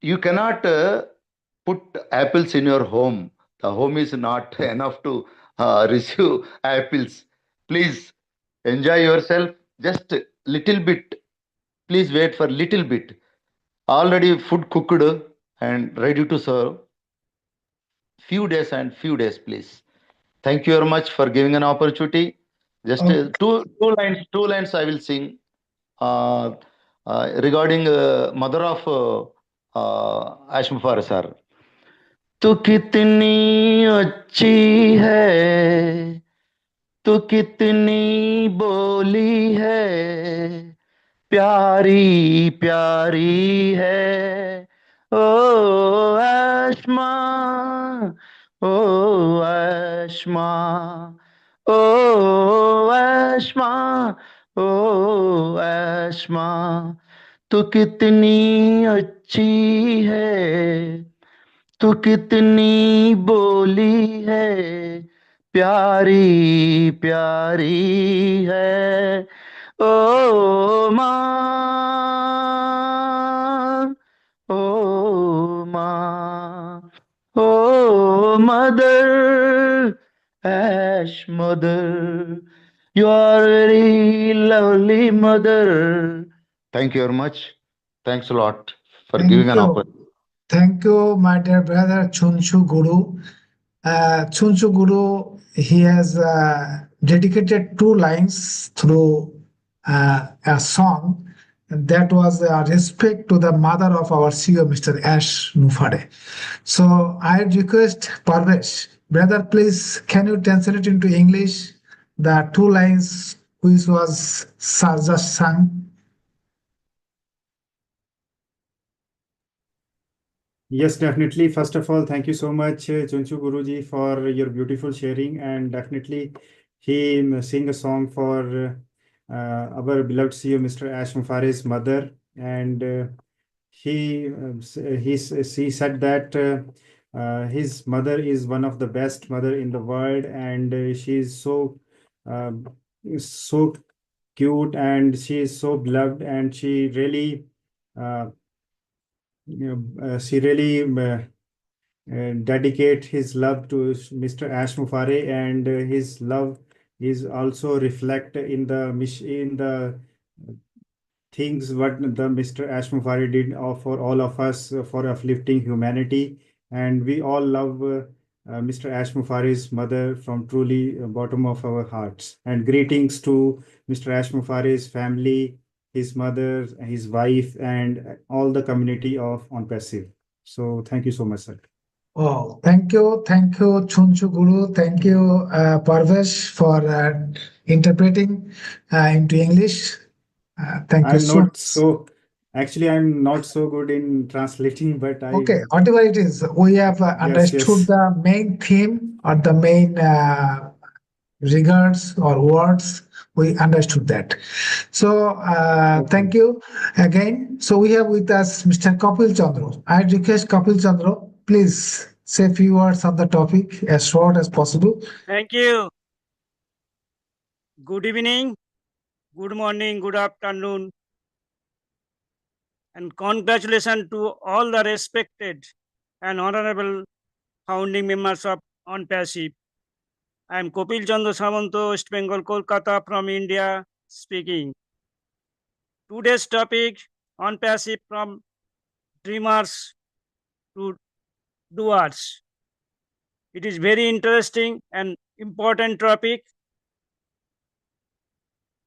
You cannot put apples in your home. The home is not enough to receive apples. Please enjoy yourself just little bit. Please wait for little bit. Already food cooked and ready to serve. Few days, please. Thank you very much for giving an opportunity. Just Okay. two lines I will sing regarding mother of Ashmufar sir. तू कितनी अच्छी है, तू कितनी बोली है, प्यारी प्यारी है ओ आशमा, ओ आशमा, ओ आशमा, ओ आशमा, तू कितनी अच्छी है, तू कितनी बोली है, प्यारी प्यारी है ओ माँ, ओ माँ, ओ mother, Ash mother, you are very lovely mother. Thank you very much. Thanks a lot for giving Thank an opportunity. you. Thank you, my dear brother Chunchu Guru. Chunchu Guru, he has dedicated two lines through a song that was a respect to the mother of our CEO, Mr. Ash Mufare. So I request Parvesh, brother, please can you translate into English the two lines which was just sung? Yes, definitely. First of all, thank you so much, Chunchu Guruji, for your beautiful sharing. And definitely, he sing a song for our beloved CEO, Mr. Ash Mufare's mother. And he said that his mother is one of the best mother in the world, and she is um, so cute, and she is so beloved, and she really. She really dedicate his love to Mr. Ash Mufare, and his love is also reflect in the things what the Mr. Ash Mufare did for all of us for uplifting humanity, and we all love Mr. Ash Mufare's mother from truly bottom of our hearts. And greetings to Mr. Ash Mufare's family, his mother, his wife, and all the community of ONPASSIV. So thank you so much, sir. Oh, thank you, Chunchu Guru, thank you, Parvesh, for interpreting into English. Thank you I'm so not much. so, actually, I'm not so good in translating, but Okay, whatever it is, we have yes, understood yes. the main theme or the main regards or words. We understood that. So Okay. thank you again. So we have with us Mr. Kapil Chandra. I request Kapil Chandra, please say a few words on the topic as short as possible. Thank you. Good evening, good morning, good afternoon, and congratulations to all the respected and honorable founding members of ONPASSIVE. I am Kopil Chandra Samanto, West Bengal, Kolkata from India speaking. Today's topic, ONPASSIVE from dreamers to doers. It is very interesting and important topic.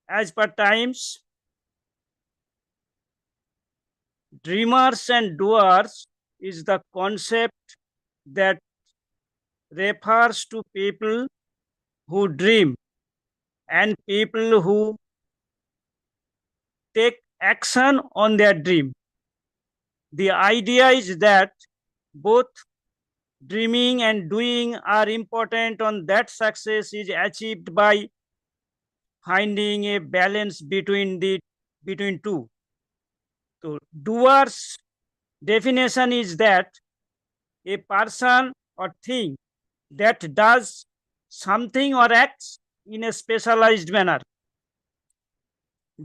As per times, dreamers and doers is the concept that refers to people who dream and people who take action on their dream. The idea is that both dreaming and doing are important on that success is achieved by finding a balance between two. So doers definition is that a person or thing that does something or acts in a specialized manner.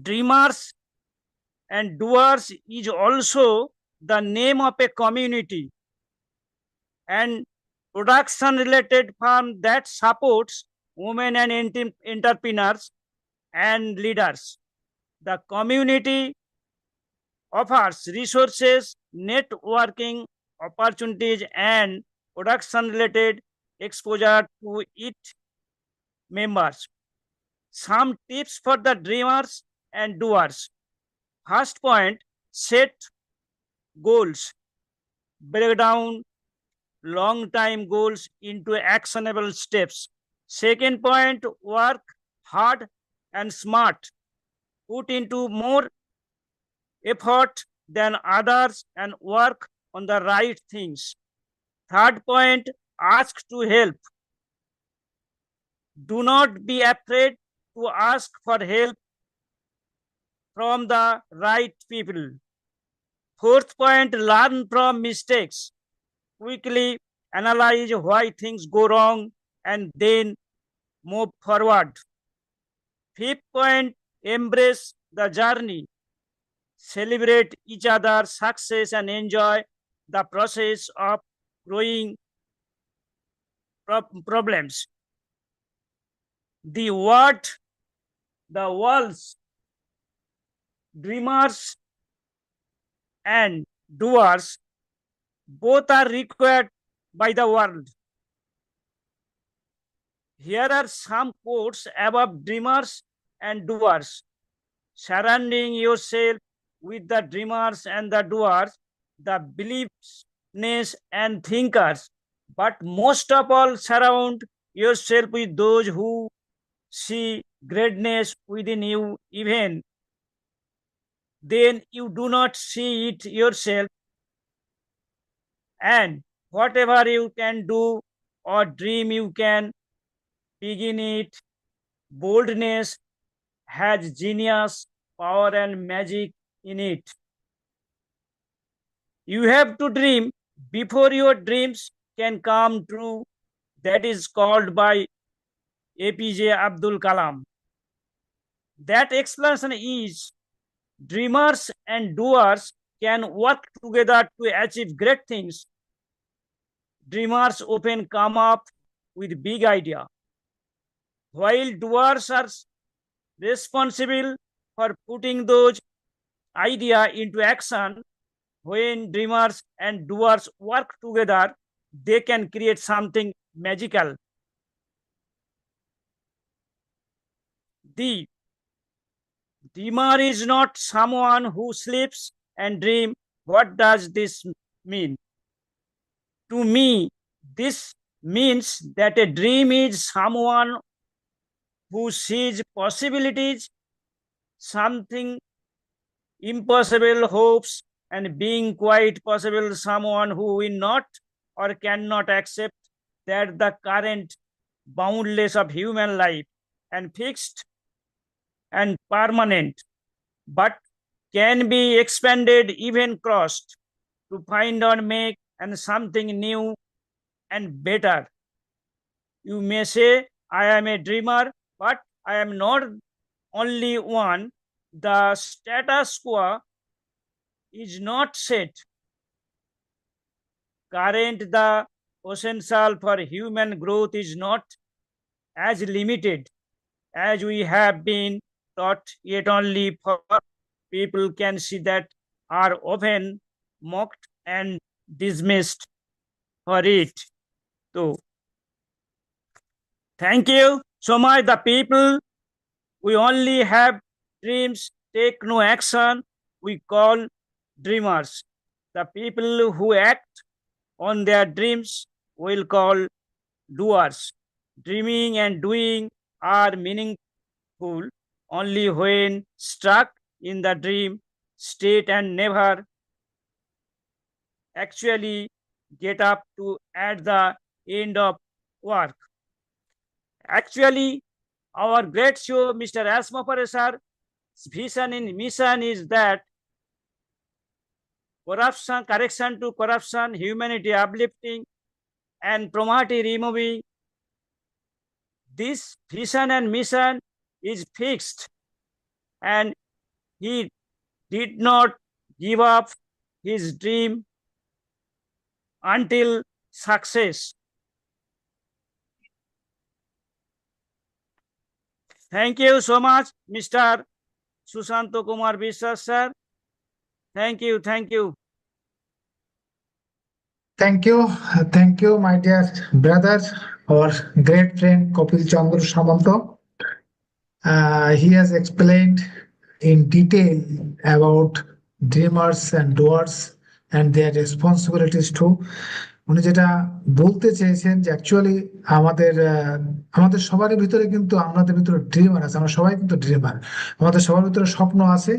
Dreamers and doers is also the name of a community and production related firm that supports women and entrepreneurs and leaders. The community offers resources, networking opportunities, and production related exposure to its members. Some tips for the dreamers and doers. First point, set goals. Break down long time goals into actionable steps. Second point, work hard and smart. Put into more effort than others and work on the right things. Third point, ask to help. Do not be afraid to ask for help from the right people. Fourth point, learn from mistakes. Quickly analyze why things go wrong and then move forward. Fifth point, embrace the journey. Celebrate each other's success and enjoy the process of growing problems. The world's dreamers and doers both are required by the world. Here are some quotes about dreamers and doers. Surrounding yourself with the dreamers and the doers, the believers and thinkers, but most of all, surround yourself with those who see greatness within you, even then you do not see it yourself. And whatever you can do or dream, you can begin it. Boldness has genius, power, and magic in it. You have to dream before your dreams can come true. That is called by APJ Abdul Kalam. That explanation is dreamers and doers can work together to achieve great things. Dreamers often come up with big idea, while doers are responsible for putting those idea into action. When dreamers and doers work together, they can create something magical. The dreamer is not someone who sleeps and dream. What does this mean? To me, this means that a dream is someone who sees possibilities, something impossible hopes, and being quite possible, someone who will not or cannot accept that the current boundless of human life and fixed and permanent, but can be expanded, even crossed, to find or make and something new and better. You may say, I am a dreamer, but I am not only one. The status quo is not set. Current, the potential for human growth is not as limited as we have been taught, yet only for people can see that are often mocked and dismissed for it. So, thank you so much. The people, we only have dreams, take no action, we call dreamers. The people who act on their dreams will call doers. Dreaming and doing are meaningful only when stuck in the dream state and never actually get up to at the end of work. Actually, our great show, Mr. Asma Paresar's vision and mission is that corruption, correction to corruption, humanity uplifting, and poverty removing. This vision and mission is fixed, and he did not give up his dream until success. Thank you so much, Mr. Sushanta Kumar Biswas, sir. Thank you, thank you. Thank you, my dear brother, our great friend Kapil Chandra Samanto. He has explained in detail about dreamers and doers and their responsibilities too. উনি যেটা বলতে চেয়েছেন যে actually আমাদের সবারই ভিতরে কিন্তু আমাদের ভিতরে ড্রিমার আছে, আমরা সবাই কিন্তু ড্রিমার। আমাদের সবার ভিতরে স্বপ্ন আছে,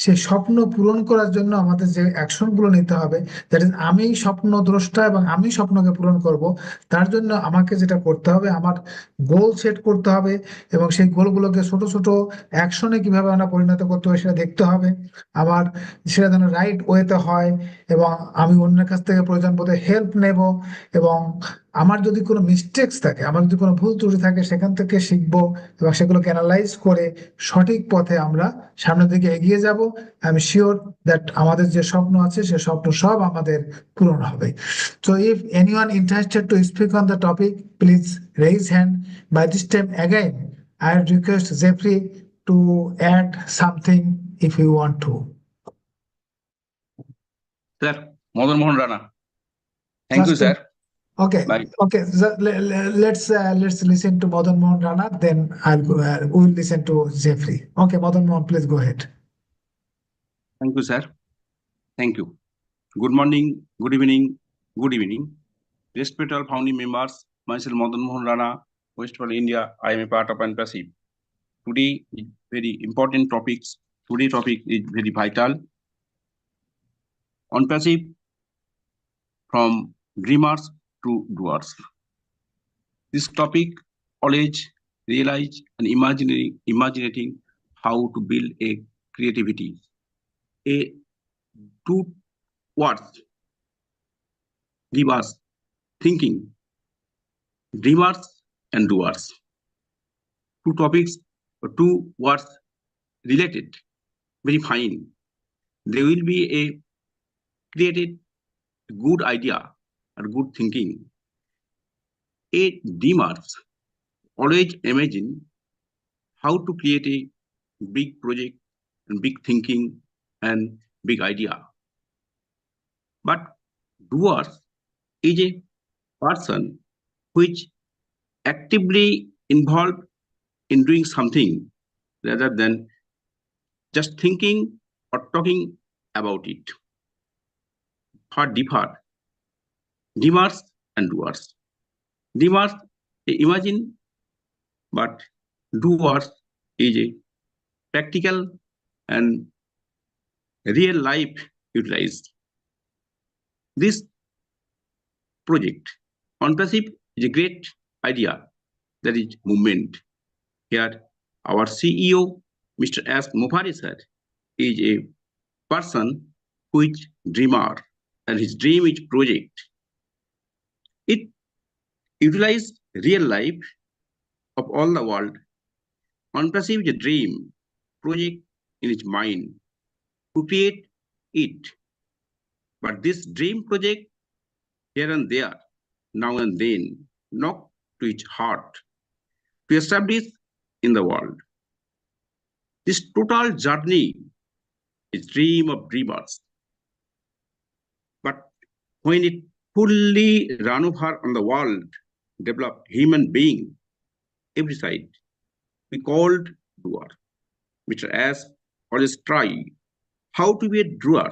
সেই স্বপ্ন পূরণ করার জন্য আমাদের যে অ্যাকশন গুলো নিতে হবে, দ্যাট ইজ আমি স্বপ্ন দ্রষ্টা এবং আমি স্বপ্নকে পূরণ করব। তার জন্য আমাকে যেটা করতে হবে, আমার গোল সেট করতে হবে এবং সেই গোলগুলোকে ছোট ছোট অ্যাকশনে কিভাবে আমরা পরিণত করতে হবে সেটা দেখতে হবে। আমার সেটা যেন রাইট ওয়েতে হয় এবং আমি অন্যের কাছ থেকে প্রয়োজন বোধে হেল্প নেব এবং আমার যদি কোনো মিস্টেক্স থাকে, আমার যদি কোনো ভুল ত্রুটি থাকে, সেখান থেকে শিখবো এবং সেগুলোকে অ্যানালাইজ করে সঠিক পথে আমরা সামনের দিকে এগিয়ে যাব। আই এম শিওর দ্যাট আমাদের যে স্বপ্ন আছে সে স্বপ্ন সব আমাদের পূরণ হবে। So if anyone interested to speak on the topic, please raise hand. By this time again, I request Jeffrey to add something if you want to. Sir, Madan Mohan Rana. Thank you, sir. Okay. Bye. Okay. So let's listen to Madan Mohan Rana. Then we'll listen to Jeffrey. Okay, Madan Mohan, please go ahead. Thank you, sir. Thank you. Good morning, good evening, good evening. Respected founding members, myself Madan Mohan Rana, West Bengal, India. I am a part of ONPASSIV. Today is very important topics. Today's topic is very vital. ONPASSIV from dreamers to doers. This topic always realize and imagining how to build a creativity. A two words give us thinking, dreamers and doers. Two topics or two words related, very fine. There will be a created good idea or good thinking. A dreamers always imagine how to create a big project and big thinking and big idea. But doers is a person which actively involved in doing something rather than just thinking or talking about it. For differ, dreamers and doers. Dreamers imagine, but doers is a practical and real life utilized. This project on passive is a great idea, that is movement. Here, our CEO, Mr. S. Mufari sir, is a person who is dreamer, and his dream is project. It utilizes real life of all the world. On passive is a dream project in his mind to create it. But this dream project here and there, now and then, knock to his heart to establish in the world. This total journey is dream of dreamers. But when it fully run over on the world, develop human being, every side, we called doer. Mr. S always try how to be a doer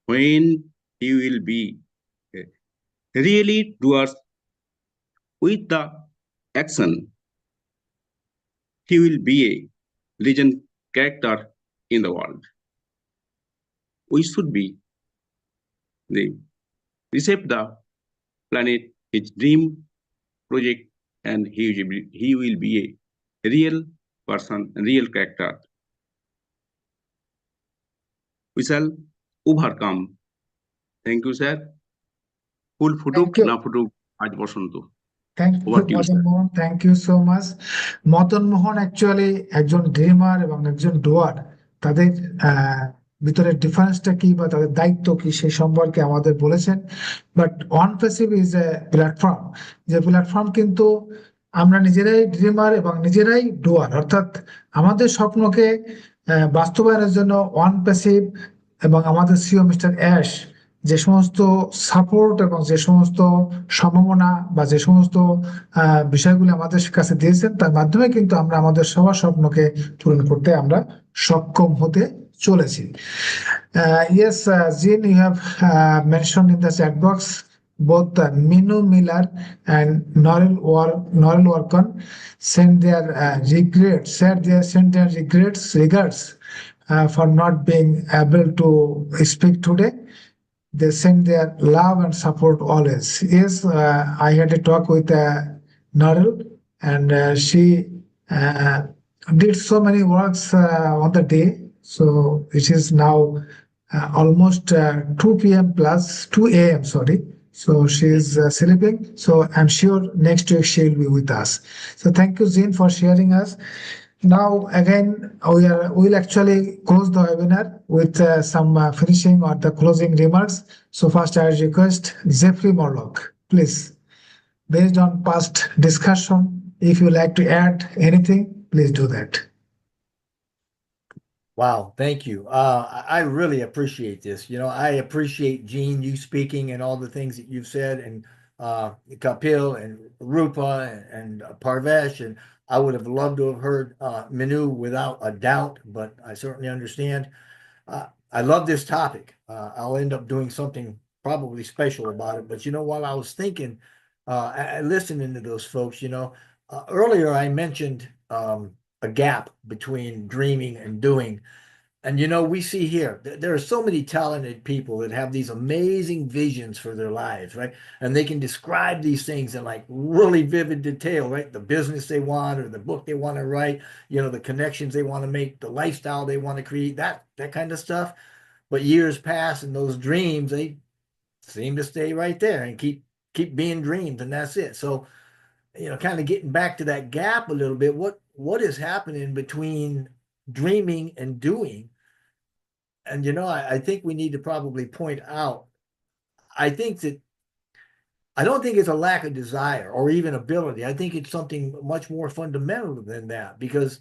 when he will be really doers with the action. He will be a legend character in the world. We should be the reshape the planet, his dream project, and he will be a real person, a real character. We shall overcome. Thank you, sir. Full Phutuk Thank you. না ফুটুক আজ বসন্ত। Thank you, Over to you, sir. Madan Mohan. Thank you so much. Madan Mohan actually একজন dreamer এবং একজন ডুয়ার, তাদের ভিতরে ডিফারেন্সটা কি বা তাদের দায়িত্ব কি সেই সম্পর্কে আমাদের বলেছেন। But one passive is a platform, যে প্ল্যাটফর্ম কিন্তু আমরা নিজেরাই ড্রিমার এবং নিজেরাই ডুয়ার, অর্থাৎ আমাদের স্বপ্নকে বাস্তবায়নের জন্য ওয়ান প্যাসিভ এবং আমাদের সিও মিস্টার অ্যাশ যে সমস্ত সাপোর্ট এবং যে সমস্ত সম্ভাবনা বা যে সমস্ত বিষয়গুলি আমাদের কাছে দিয়েছেন, তার মাধ্যমে কিন্তু আমরা আমাদের সবার স্বপ্নকে পূরণ করতে আমরা সক্ষম হতে চলেছি। Yes, Jean, you have mentioned in the chat box both Minu Miller and Noril Warkon send their regrets for not being able to speak today. They send their love and support always. Yes, I had a talk with Naril, and she did so many works on the day. So it is now almost 2 p.m. plus 2 a.m. Sorry. So she is sleeping. So I'm sure next week she will be with us. So thank you, Jean, for sharing us. Now again, we'll actually close the webinar with some finishing or the closing remarks. So first I request Jeffrey Morlock, please, based on past discussion, if you like to add anything, please do that. Wow, thank you. I really appreciate this. You know, I appreciate Jeanne, you speaking, and all the things that you've said, and Kapil and Rupa and Parvesh, and I would have loved to have heard Minu without a doubt, but I certainly understand. I love this topic. I'll end up doing something probably special about it. But you know, while I was thinking, listening to those folks, you know, earlier I mentioned a gap between dreaming and doing. And, you know, we see here, there are so many talented people that have these amazing visions for their lives, right? And they can describe these things in like really vivid detail, right? The business they want, or the book they want to write, you know, the connections they want to make, the lifestyle they want to create, that kind of stuff. But years pass and those dreams, they seem to stay right there and keep being dreams, and that's it. So, you know, kind of getting back to that gap a little bit, what is happening between dreaming and doing? And, you know, I think we need to probably point out, I don't think it's a lack of desire or even ability. I think it's something much more fundamental than that, because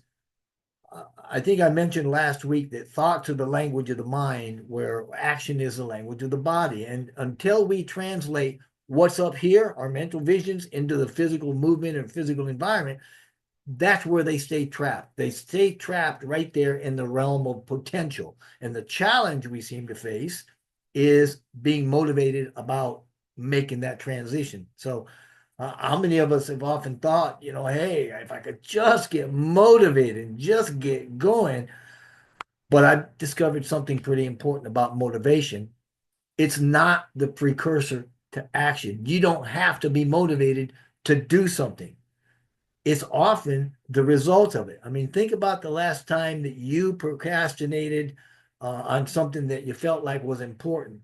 I think I mentioned last week that thoughts are the language of the mind, where action is the language of the body. And until we translate what's up here, our mental visions, into the physical movement and physical environment, that's where they stay trapped. They stay trapped right there in the realm of potential. And the challenge we seem to face is being motivated about making that transition. So how many of us have often thought, you know, hey, if I could just get motivated and just get going. But I've discovered something pretty important about motivation. It's not the precursor to action. You don't have to be motivated to do something. It's often the result of it. I mean, think about the last time that you procrastinated on something that you felt like was important.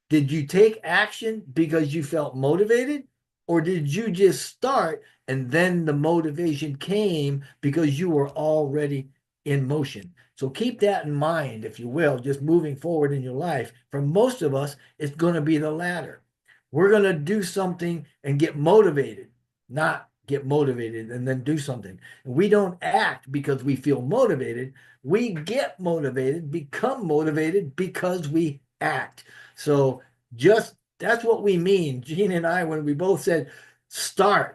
Did you take action because you felt motivated, or did you just start and then the motivation came because you were already in motion? So keep that in mind, if you will, just moving forward in your life. For most of us, it's going to be the latter. We're going to do something and get motivated, not get motivated and then do something. And we don't act because we feel motivated. We get motivated, become motivated because we act. So just that's what we mean, Jeanne and I, when we both said, start,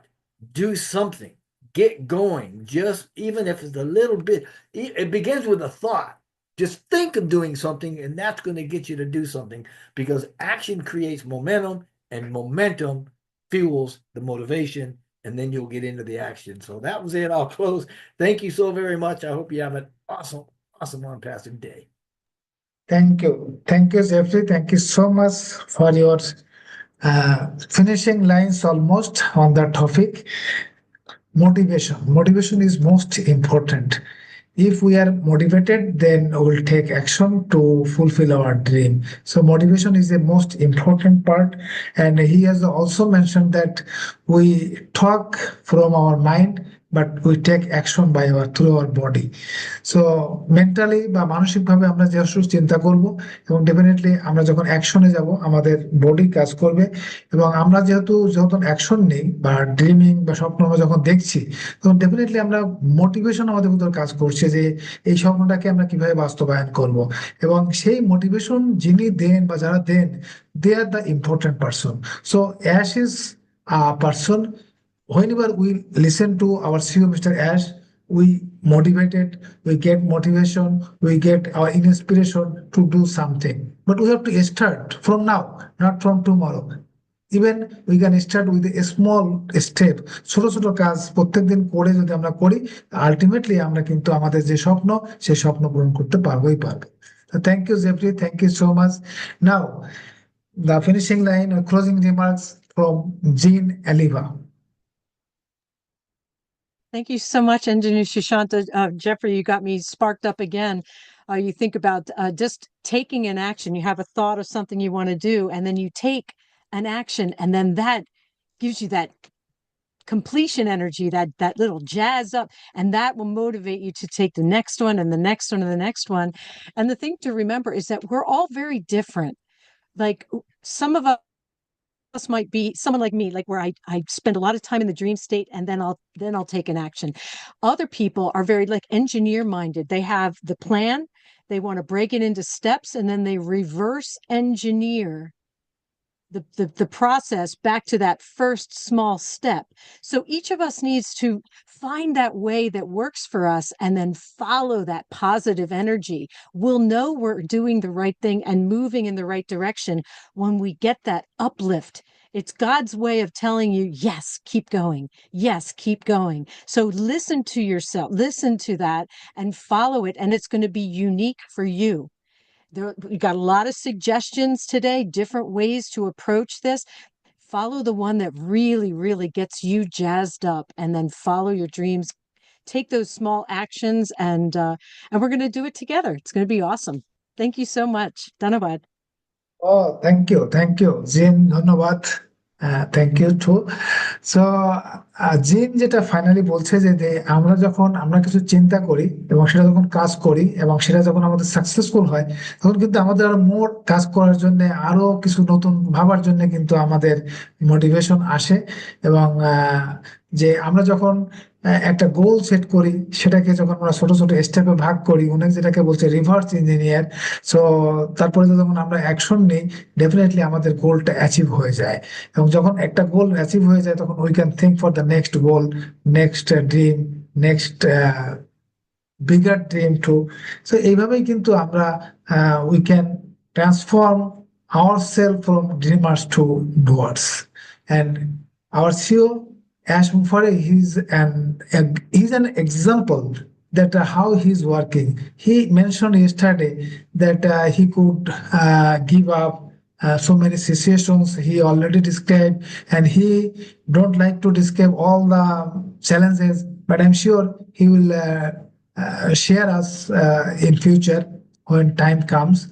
do something, get going, just even if it's a little bit, it begins with a thought. Just think of doing something, and that's going to get you to do something, because action creates momentum, and momentum fuels the motivation, and then you'll get into the action. So that was it. I'll close. Thank you so very much. I hope you have an awesome ONPASSIVE day. Thank you. Thank you, Jeffrey. Thank you so much for your finishing lines almost on the topic. Motivation. Motivation is most important. If we are motivated, then we will take action to fulfill our dream. So motivation is the most important part. And he has also mentioned that we talk from our mind, but we take action by through our body. So mentally বা মানসিকভাবে আমরা যেসব চিন্তা করব, এবং definitely আমরা যখন অ্যাকশনে যাব আমাদের বডি কাজ করবে, এবং আমরা যখন অ্যাকশন নেই বা ড্রিমিং বা স্বপ্ন আমরা যখন দেখছি, তখন ডেফিনেটলি আমরা মোটিভেশন আমাদের ভিতর কাজ করছে যে এই স্বপ্নটাকে আমরা কিভাবে বাস্তবায়ন করব। এবং সেই মোটিভেশন যিনি দেন বা যারা দেন, they are the important person. So Ash is a person, whenever we listen to our CEO, Mr. Ash, we motivated, we get motivation, we get our inspiration to do something. But we have to start from now, not from tomorrow. Even we can start with a small step, ছোট ছোট কাজ প্রত্যেকদিন করে যদি আমরা করি, ultimately আমরা কিন্তু আমাদের যে স্বপ্ন সেই স্বপ্ন পূরণ করতে পারবোই পারবো। Thank you Jeffrey, thank you so much. Now the finishing line or closing remarks from Jeanne Alleva. Thank you so much, Engineer Sushanta. Jeffrey, you got me sparked up again. You think about just taking an action. You have a thought of something you want to do, and then you take an action, and then that gives you that completion energy, that little jazz up, and that will motivate you to take the next one and the next one and the next one. And the thing to remember is that we're all very different. Like some of us might be someone like me, like where I spend a lot of time in the dream state and then I'll take an action. Other people are very like engineer minded. They have the plan, they want to break it into steps, and then they reverse engineer the process back to that first small step. So each of us needs to find that way that works for us and then follow that positive energy. We'll know we're doing the right thing and moving in the right direction when we get that uplift. It's God's way of telling you, yes, keep going. Yes, keep going. So listen to yourself, listen to that and follow it. And it's going to be unique for you. We got a lot of suggestions today, different ways to approach this. Follow the one that really, really gets you jazzed up, and then follow your dreams. Take those small actions, and we're going to do it together. It's going to be awesome. Thank you so much. Dhanabad. Oh, thank you, Jeanne. ধন্যবাদ। Thank you too. So Jeanne যেটা finally বলছে যে আমরা কিছু চিন্তা করি এবং সেটা যখন কাজ করি এবং সেটা যখন আমাদের সাকসেসফুল হয়, তখন কিন্তু আমাদের আরো মোর কাজ করার জন্য, আরো কিছু নতুন ভাবার জন্য কিন্তু আমাদের মোটিভেশন আসে। এবং যে আমরা যখন একটা গোল সেট করি, সেটাকে যখন আমরা ছোট ছোট স্টেপে ভাগ করি, অনেক যেটাকে বলছে রিভার্স ইঞ্জিনিয়ার। সো তারপরে যখন আমরা অ্যাকশন নিই, ডেফিনেটলি আমাদের গোলটা অ্যাচিভ হয়ে যায়। এবং যখন একটা গোল অ্যাচিভ হয়ে যায়, তখন we can think for the next goal, next dream, next bigger dream too. So এইভাবেই কিন্তু আমরা we can transform ourselves from dreamers to doers. And our CEO, Ash Mufare, he's an example that how he's working. He mentioned yesterday that he could give up so many situations he already described, and he don't like to describe all the challenges, but I'm sure he will share us in future when time comes.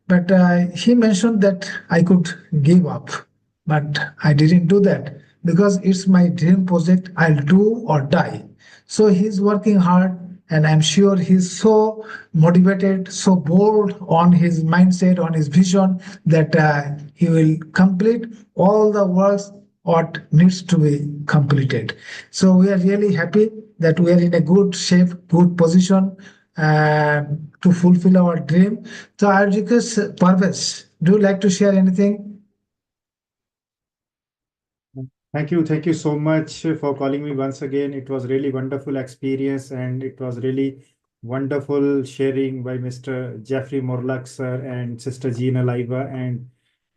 But he mentioned that I could give up, but I didn't do that because it's my dream project. I'll do or die. So he's working hard, and I'm sure he's so motivated, so bold on his mindset, on his vision that he will complete all the works what needs to be completed. So we are really happy that we are in a good shape, good position uh, to fulfill our dream. So I request Parvesh, do you like to share anything? Thank you so much for calling me once again. It was really wonderful experience, and it was really wonderful sharing by Mr. Jeffrey Morlock sir and Sister Jeanne Alleva and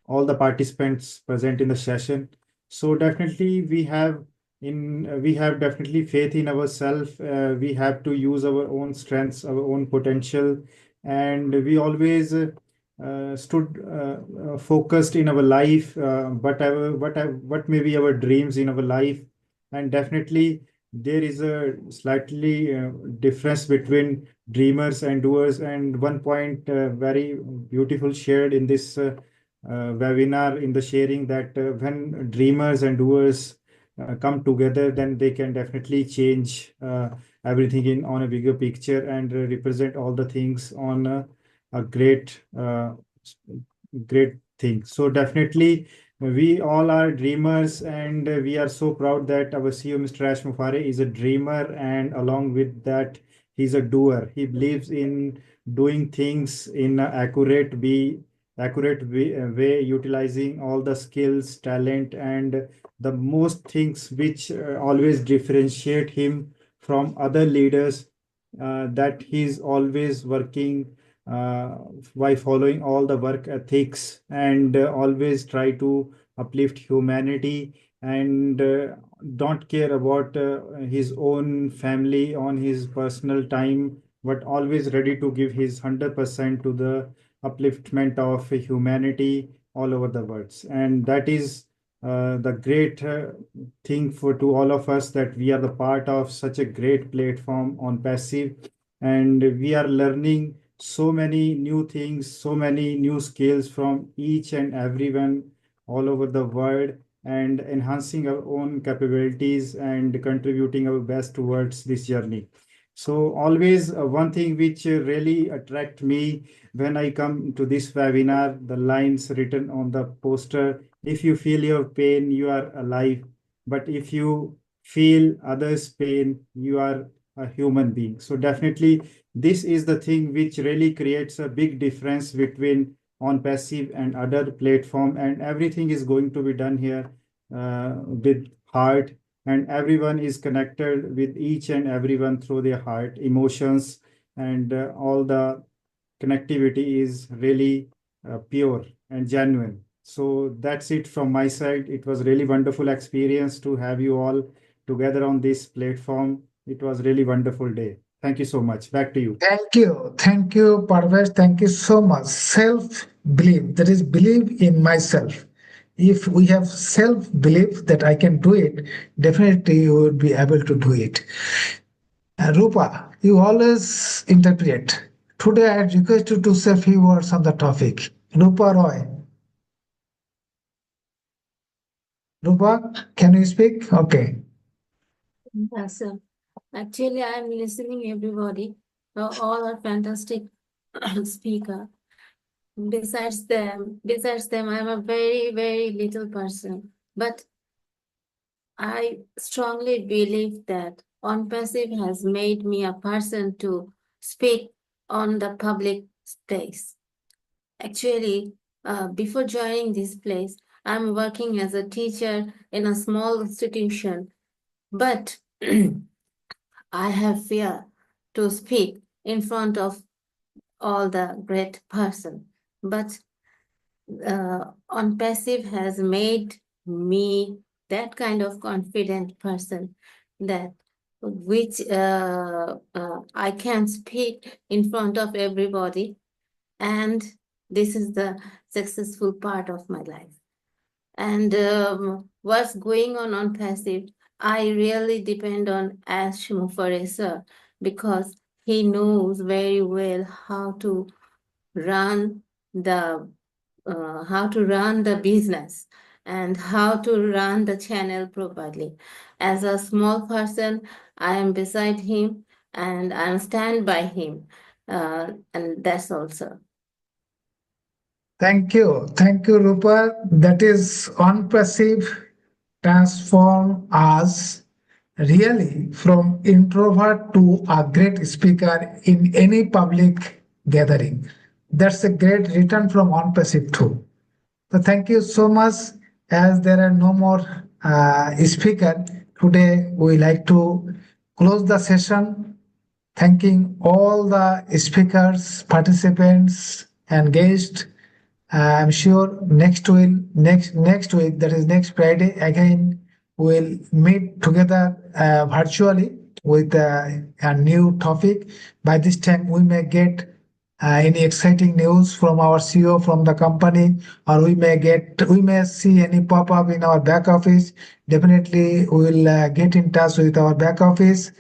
all the participants present in the session. So definitely we have definitely faith in ourselves. We have to use our own strengths, our own potential, and we always stood focused in our life, what may be our dreams in our life. And definitely there is a slightly difference between dreamers and doers. And one point very beautiful shared in this webinar in the sharing, that when dreamers and doers come together, then they can definitely change everything in on a bigger picture and represent all the things on a great thing. So definitely we all are dreamers, and we are so proud that our CEO Mr. Ash Mufare is a dreamer, and along with that he's a doer. He believes in doing things in an accurate way, utilizing all the skills, talent, and the most things which always differentiate him from other leaders, that he's always working uh, by following all the work ethics, and always try to uplift humanity, and don't care about his own family on his personal time, but always ready to give his 100% to the upliftment of humanity all over the world. And that is the great thing for to all of us, that we are the part of such a great platform on passive, and we are learning so many new things, so many new skills from each and everyone all over the world, and enhancing our own capabilities and contributing our best towards this journey. So always one thing which really attract me when I come to this webinar, the lines written on the poster: if you feel your pain, you are alive. But if you feel others' pain, you are a human being. So definitely this is the thing which really creates a big difference between on passive and other platform, and everything is going to be done here with heart, and everyone is connected with each and everyone through their heart emotions, and all the connectivity is really pure and genuine. So that's it from my side. It was really wonderful experience to have you all together on this platform. It was really wonderful day. Thank you so much. Back to you. Thank you, Parvesh. Thank you so much. Self belief, that is, believe in myself. If we have self belief that I can do it, definitely you will be able to do it. Rupa, you always interpret. Today I request you to say a few words on the topic. Rupa Roy. Rupa, can you speak? Okay. Yes, sir. Actually, I'm listening everybody. All are fantastic speaker. Besides them, I'm a very, very little person. But I strongly believe that ONPASSIVE has made me a person to speak on the public space. Actually, before joining this place, I'm working as a teacher in a small institution, but I have fear to speak in front of all the great person. But On passive has made me that kind of confident person that which I can speak in front of everybody, and this is the successful part of my life. And what's going on passive, I really depend on Ash Mufare sir, because he knows very well how to run the business and how to run the channel properly. As a small person, I am beside him and I stand by him, and that's also. Thank you. Thank you, Rupa. That is on passive transform us really from introvert to a great speaker in any public gathering. That's a great return from on passive too. So thank you so much. As there are no more speaker today, we like to close the session, thanking all the speakers, participants, and guests. I'm sure next week, that is next Friday, again we'll meet together virtually with a new topic. By this time, we may get any exciting news from our CEO from the company, or we may see any pop up in our back office. Definitely, we will get in touch with our back office,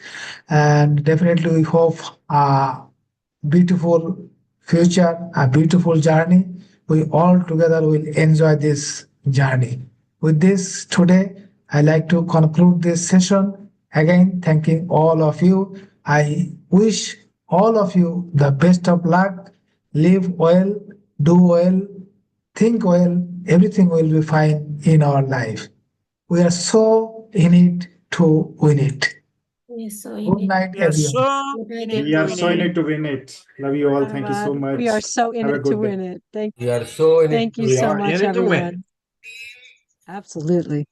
and definitely we hope beautiful future, a beautiful journey. We all together will enjoy this journey. With this, today, I like to conclude this session. Again, thanking all of you. I wish all of you the best of luck. Live well, do well, think well. Everything will be fine in our life. We are so in it to win it. Yes, so Good night, We are everyone. so Good night, in it We are to so in win it it. to win it. Love you all. Thank you so Dhanyavad. We are much. so in Have a it to good day. win it. We are so in it. Thank you We so are much, in it to win it. everyone. Absolutely.